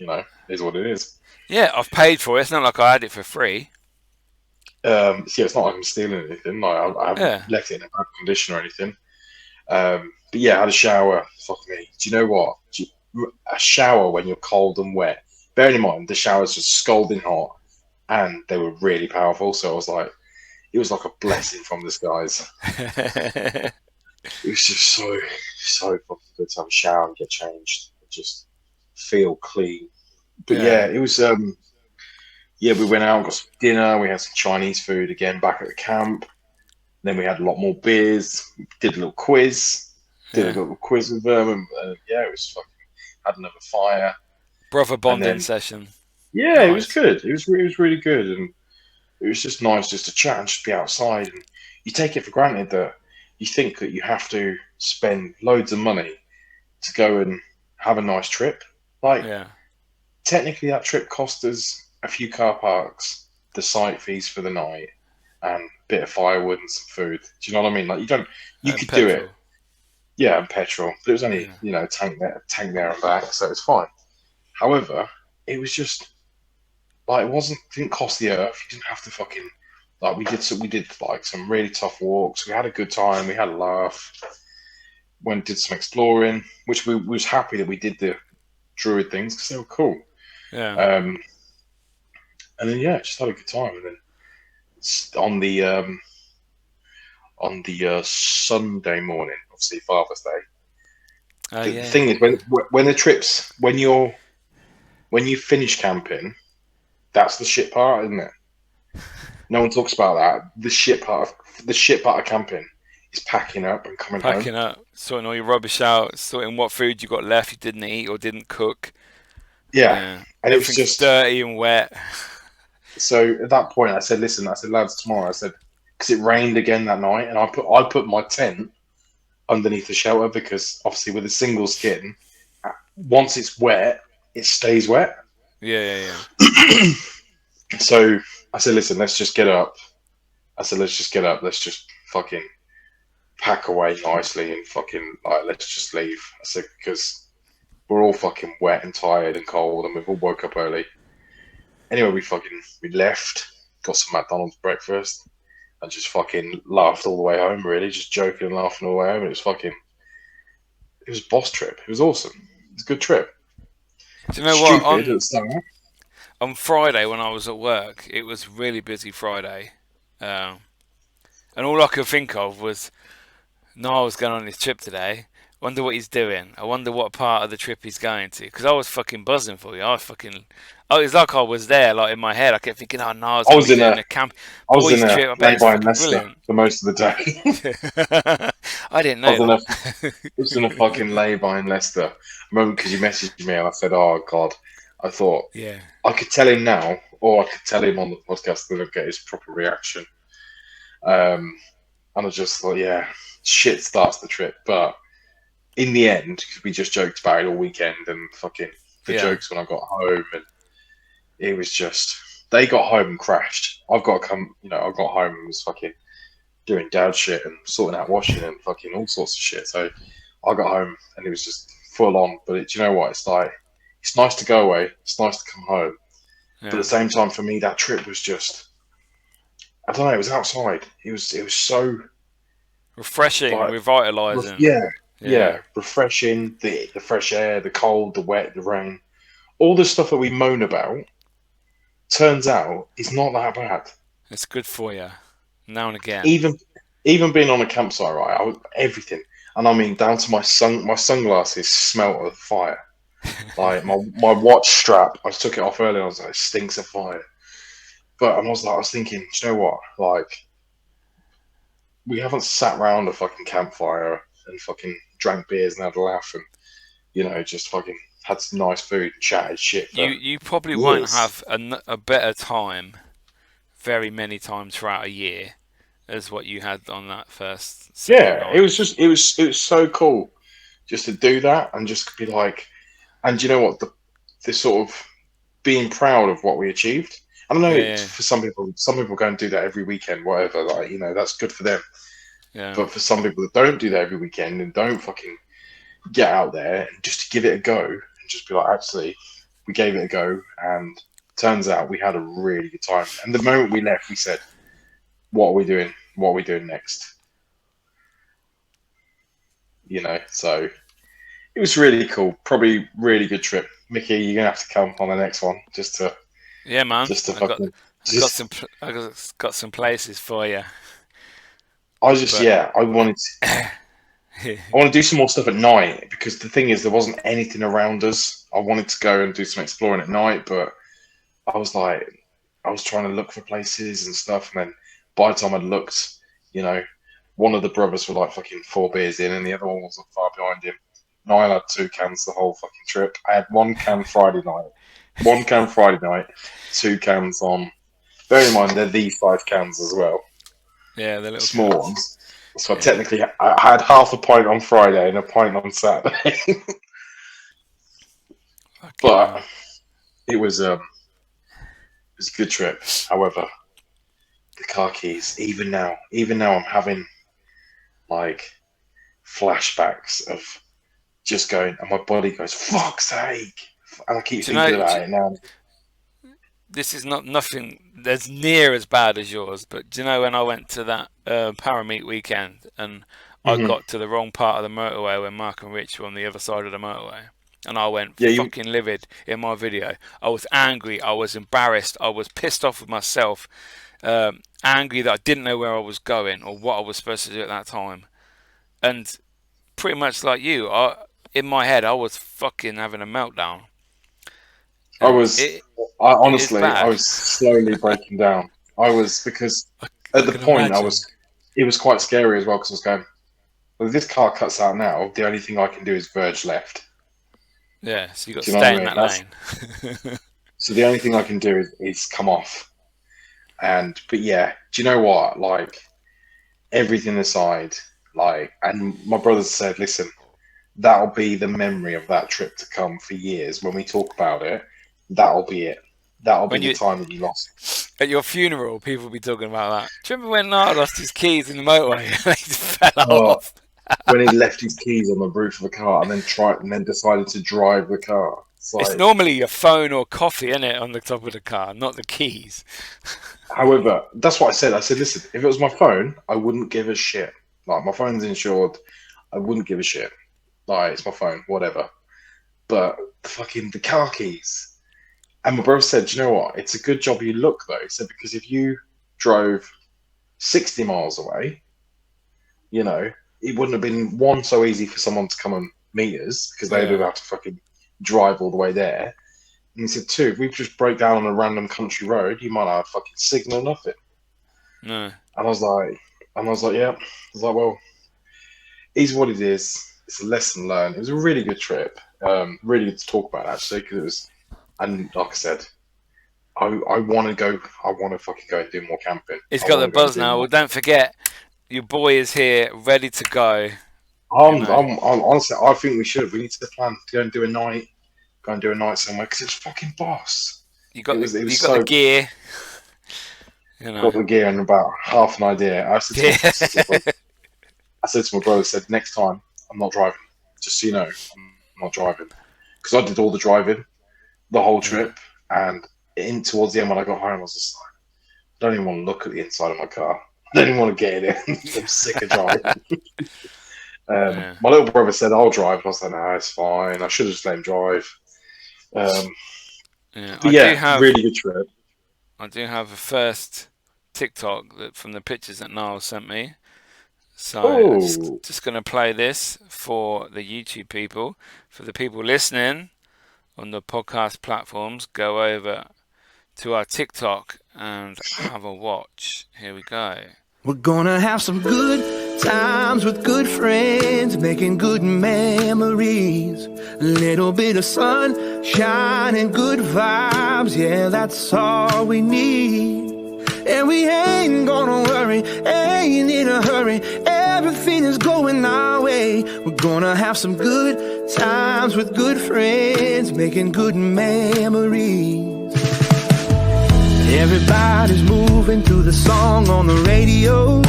it is what it is. Yeah, I've paid for it. It's not like I had it for free. So yeah, it's not like I'm stealing anything. Like I haven't Yeah. left it in a bad condition or anything. But yeah, I had a shower. Fuck me. Do you know what? A shower when you're cold and wet. Bearing in mind, the showers were scalding hot and they were really powerful. So it was like a blessing from the skies. It was just so fucking good to have a shower and get changed, and just feel clean. But yeah, Yeah. it was. Yeah, we went out and got some dinner. We had some Chinese food again back at the camp. Then we had a lot more beers. Did a little quiz. Did a Yeah. little quiz with them, and yeah, it was fucking. Had another fire, Brother and bonding then session. yeah, it was Nice. good. It was really good, and it was just nice just to chat and just be outside. And you take it for granted that you think that you have to spend loads of money to go and have a nice trip. Like Yeah. technically, that trip cost us a few car parks, the site fees for the night, and a bit of firewood and some food. Do you know what I mean? Like you And could do it, petrol. yeah, and petrol, but it was only Yeah. tank there and back, so it's fine. However, it was just like didn't cost the earth. You didn't have to fucking like we did like some really tough walks. We had a good time. We had a laugh. Went did some exploring, which we was happy that we did the druid things because they were cool. Yeah. Um, and then yeah, just had a good time. And then on the Sunday morning, obviously Father's Day. Oh The yeah. thing is, when the trips, when you finish camping, that's the shit part, isn't it? No one talks about that. The shit part of camping is packing up and coming home. Packing up, sorting all your rubbish out, sorting what food you got left you didn't eat or didn't cook. Yeah, Yeah. and it was Everything's just dirty and wet. so at that point I said, listen, I said, lads, tomorrow, I said, because it rained again that night, and I put my tent underneath the shelter because obviously with a single skin, once it's wet, it stays wet. Yeah, yeah, So I said, listen, let's just get up. I said, let's just get up. Let's just fucking pack away nicely and fucking like let's just leave. I said because we're all fucking wet and tired and cold, and we've all woke up early. Anyway, we left, got some McDonald's breakfast, and just fucking laughed all the way home. Really, just joking and laughing all the way home. It was a boss trip. It was awesome. It was a good trip. yeah. Do you know what? Stupid at the start. On Friday when I was at work, it was really busy Friday, um, and all I could think of was Niall's going on his trip today. Wonder what he's doing. I wonder what part of the trip he's going to. Because I was fucking buzzing for you. I was fucking. Oh, it's like I was there, like in my head. I kept thinking, "Oh, Niall's I going to was be in doing a a camp I was in boys a trip. I bet it's lay-by in fucking Leicester brilliant." for most of the day. I didn't I know was in a that. was in a fucking lay-by in Leicester. I remember because you messaged me and I said, "Oh God," I thought Yeah. I could tell him now, or I could tell him on the podcast and I'd get his proper reaction. Um, And I was just like, yeah, shit starts the trip. But in the end, 'cause we just joked about it all weekend and fucking the Yeah. jokes when I got home, and it was just they got home and crashed. I've got to come, I got home and was fucking doing dad shit and sorting out washing and fucking all sorts of shit. So I got home and it was just full on. But do you know what? It's like it's nice to go away. It's nice to come home. But at the Yeah. same time, for me, that trip was just I don't know. It was outside. It was so Refreshing, like revitalizing. yeah, Yeah. yeah, refreshing. The fresh air, the cold, the wet, the rain, all the stuff that we moan about. Turns out it's not that bad. It's good for you. Now and again. Even even being on a campsite, right? Everything, and I mean down to my sunglasses smelt of fire. Like my watch strap, I took it off earlier. I was like, it stinks of fire. But I was thinking, do you know what? Like we haven't sat round a fucking campfire and fucking drank beers and had a laugh and just fucking had some nice food and chatted shit for You probably won't years. have a better time very many times throughout a year as what you had on that first several Yeah, it was nights. just it was so cool just to do that and just be like, and you know what the sort of being proud of what we achieved. I don't know. Yeah, For some people go and do that every weekend, whatever. Like that's good for them. yeah, But for some people that don't do that every weekend and don't fucking get out there and just to give it a go and just be like, actually, we gave it a go, and turns out we had a really good time. And the moment we left, we said, "What are we doing? What are we doing next?" So it was really cool. Probably really good trip. Mickey, you're gonna have to come on the next one yeah, man. just to fucking Some just. got some places for you, I just but yeah, I want to do some more stuff at night because the thing is there wasn't anything around us. I wanted to go and do some exploring at night, but I was like I was trying to look for places and stuff, and then by the time I looked, you know, one of the brothers were like fucking 4 beers in, and the other one wasn't far behind him. Niall had 2 cans the whole fucking trip. I had 1 can Friday night, 2 cans on. Bear in mind they're these 5 cans as well, yeah, the the little small cans. ones. So Yeah, technically, I had half a pint on Friday and a pint on Saturday, fucking but hell. it was a good trip. However, the car keys, even now, I'm having like flashbacks of just going, and my body goes, "Fuck's sake!" And I keep Do you know? thinking about it now. This is not nothing as near as bad as yours, but do you know when I went to that Parameet weekend and I Hmm. got to the wrong part of the motorway when Mark and Rich were on the other side of the motorway, and I went Yeah, you. fucking livid in my video. I was angry, I was embarrassed, I was pissed off with myself, angry that I didn't know where I was going or what I was supposed to do at that time, and pretty much like you, in my head I was fucking having a meltdown, I and was. I it is honestly, I bad. was slowly breaking down. I was because I, at I the can point imagine. it was quite scary as well because I was going. Well, if this car cuts out now, the only thing I can do is verge left. Yeah, so you got to Do you know stay what I in mean? that That's lane. so the only thing I can do is come off. But yeah, do you know what? Like everything aside, and my brother said, listen, that'll be the memory of that trip to come for years. When we talk about it, that'll be it. That'll be When the you time that you lost. at your funeral, people will be talking about that. Do you remember when Nard lost his keys in the motorway and they just fell Oh, off? when he left his keys on the roof of the car and then decided to drive the car. It's It's like, normally your phone or coffee in it on the top of the car, not the keys. however, that's what I said. I said, listen, if it was my phone, I wouldn't give a shit. Like my phone's insured, I wouldn't give a shit. Like it's my phone, whatever. But fucking the car keys. And my brother said, "Do you know what? It's a good job you look though." He said because if you drove 60 miles away, it wouldn't have been one so easy for someone to come and meet us because they'd have Yeah, had to fucking drive all the way there. And he said, two, if we just break down on a random country road, you might not have fucking signal, nothing. no. And I was like, yeah. I was like, well, is what it is. It's a lesson learned. It was a really good trip. Really good to talk about actually because it was, and like I said, I want to go. I want to fucking go and do more camping. It's I got want the to go and buzz do now. more. Well, don't forget. your boy is here, ready to go. You I'm, know, I'm, I'm honestly, I think we should. We need to plan to go and do a night, somewhere because it's fucking boss. It you was got the so gear. You know, got the gear and about half an idea. yeah. I said to my brother, I said next time I'm not driving. Just so you know, I'm not driving because I did all the driving the whole Yeah. trip, and in towards the end when I got home, I was just like, I don't even want to look at the inside of my car. I don't even want to get in it. I'm sick of driving. Yeah. My little brother said I'll drive, and I was like, no, it's fine. I should have just let him drive. Um, Yeah. but yeah, really good trip. I do have a first TikTok that from the pictures that Niall sent me. So I'm Oh, just gonna play this for the YouTube people. For the people listening on the podcast platforms, go over to our TikTok and have a watch. Here we go. We're gonna have some good times with good friends, making good memories. A little bit of sunshine and good vibes, yeah, that's all we need. And we ain't gonna worry, ain't in a hurry, everything is going our way. We're gonna have some good times with good friends, making good memories. Everybody's moving to the song on the radio.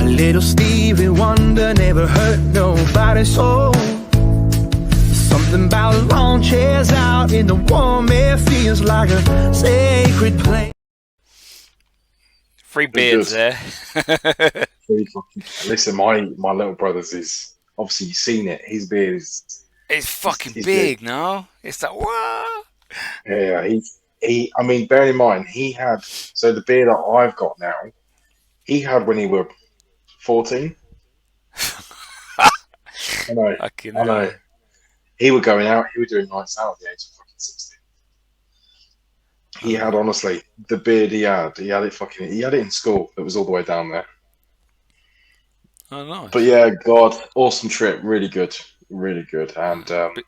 A little Stevie Wonder never hurt nobody's soul. Something about lawn chairs out in the warm air feels like a sacred place. Free pretty beards good. there. Listen, my little brother's is obviously you've seen it. His beard is It's fucking his beard. big now. It's like what? Yeah, he. I mean, bear in mind he had so the beard that I've got now. He had when he were 14. I know, Fucking I know. hell. He were going out. He was doing nights out at the age of fucking 16. He had Oh, honestly the beard he had. He had it fucking. He had it in school. It was all the way down there. oh But nice. yeah, God, awesome trip. Really good, really good. And Be-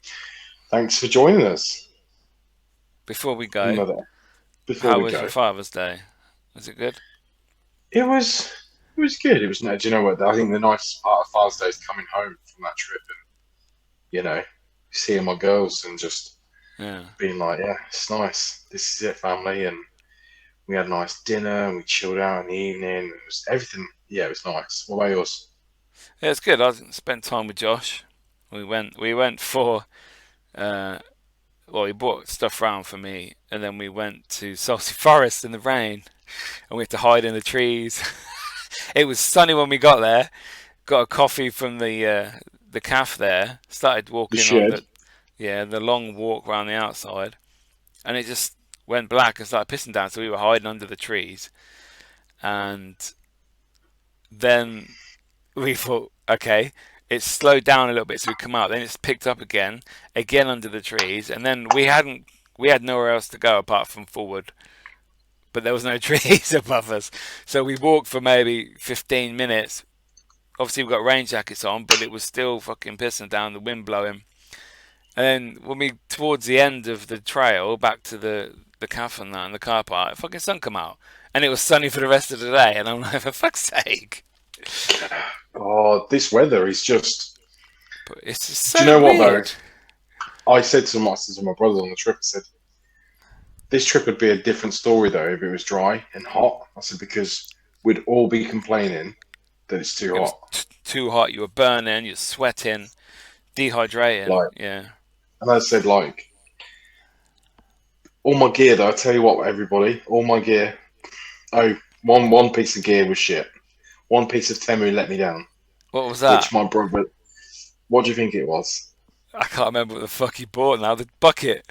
thanks for joining us. before we go, Another before how we was your go. Father's Day? Was it good? It was it was good. It was. Do you know what? I think the nicest part of Father's Day is coming home from that trip and seeing my girls and just Yeah. being like, yeah, it's nice. This is it, family. And we had a nice dinner and we chilled out in the evening. It was everything. Yeah, it was nice. What about yours? Yeah, it's good. I spent time with Josh. We went for uh well, he bought stuff round for me, and then we went to Salty Forest in the rain, and we had to hide in the trees. It was sunny when we got there. Got a coffee from the cafe there. Started The walking on shed. the long walk around the outside, and it just went black and started pissing down. So we were hiding under the trees, and then we thought, okay, it slowed down a little bit, so we come out. Then it's picked up again under the trees, and then we had nowhere else to go apart from forward, but there was no trees above us. So we walked for maybe 15 minutes. Obviously, we got rain jackets on, but it was still fucking pissing down, the wind blowing. And then when we towards the end of the trail, back to the cafe and that, and the car park, fucking sun come out, and it was sunny for the rest of the day. And I'm like, for fuck's sake! Oh, this weather is just. But it's just Do you so know what though? weird. I said to my brother on the trip, I said, this trip would be a different story though if it was dry and hot. I said, because we'd all be complaining that it's too It was hot. too hot. You were burning. You're sweating, dehydrating. Like, Yeah. and I said, like, all my gear though, I tell you what, everybody, all my gear. Oh, one piece of gear was shit. One piece of Temu let me down, What was which that? my brother. What do you think it was? I can't remember what the fuck he bought now. The bucket.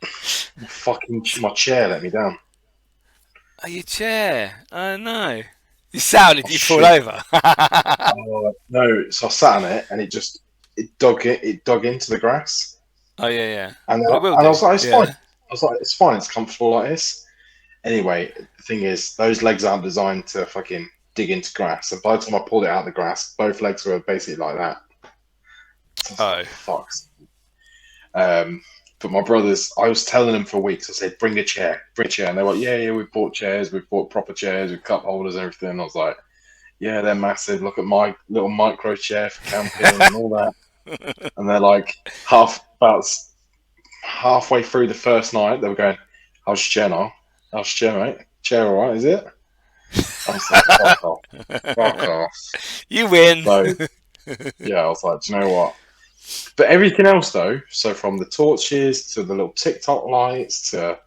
Fucking my chair let me down. Oh, your chair. Oh no. You sounded Oh you fall shit! over. No, so I sat on it and it dug into the grass, Oh yeah, yeah. and Well, it will I do. was like, it's fine. Yeah. I was like, it's fine. It's comfortable like this. Anyway, the thing is, those legs aren't designed to fucking dig into grass. And by the time I pulled it out of the grass, both legs were basically like that. So I was like, Oh. fuck. Um, But my brothers, I was telling them for weeks. I said, "Bring a chair, and they were like, "Yeah, we've bought chairs, we've bought proper chairs with cup holders and everything." And I was like, "Yeah, they're massive. Look at my little micro chair for camping and all that." And they're like about halfway through the first night, they were going, "How's your chair now? How's your chair, mate? Chair all right? Is it?" I was like, "Fuck off, fuck off." You win. So yeah, I was like, "Do you know what?" But everything else, though, so from the torches to the little TikTok lights to,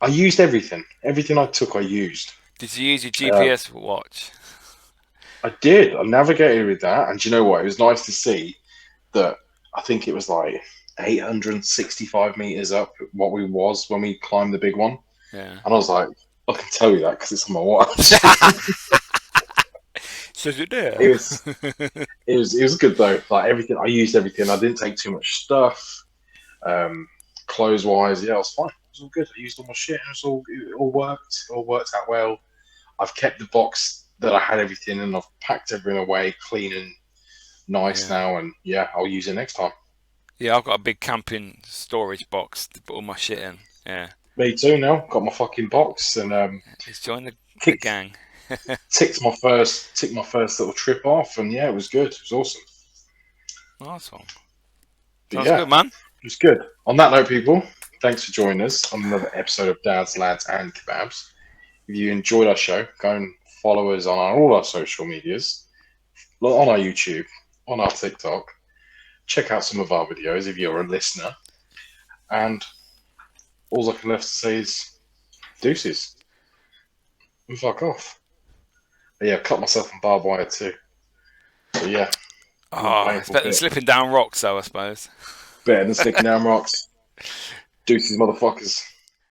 I used everything. Everything I took, I used. Did you use your GPS watch? I did. I navigated with that, and do you know what? It was nice to see that. I think it was like 865 meters up what we was when we climbed the big one, Yeah. and I was like, I can tell you that because it's on my watch. Says it there. It was good though. Like everything, I used everything. I didn't take too much stuff. Clothes wise, yeah, it was fine. It was all good. I used all my shit. It all worked. It all worked out well. I've kept the box that I had everything in. I've packed everything away, clean and nice now. And yeah, I'll use it next time. Yeah, I've got a big camping storage box to put all my shit in. Yeah. Me too. Now got my fucking box and It's joined the gang. ticked my first little trip off, and yeah, it was good. It was awesome. Nice one. But Sounds yeah, good, man. it was good. On that note, people, thanks for joining us on another episode of Dads, Lads, and Kebabs. If you enjoyed our show, go and follow us on all our social medias, on our YouTube, on our TikTok. Check out some of our videos if you're a listener. And all I can left to say is deuces. And fuck off. But yeah, cut myself on barbed wire too. So yeah. Oh, it's better than slipping down rocks, though, I suppose. Better than sticking down rocks. Deuces, motherfuckers.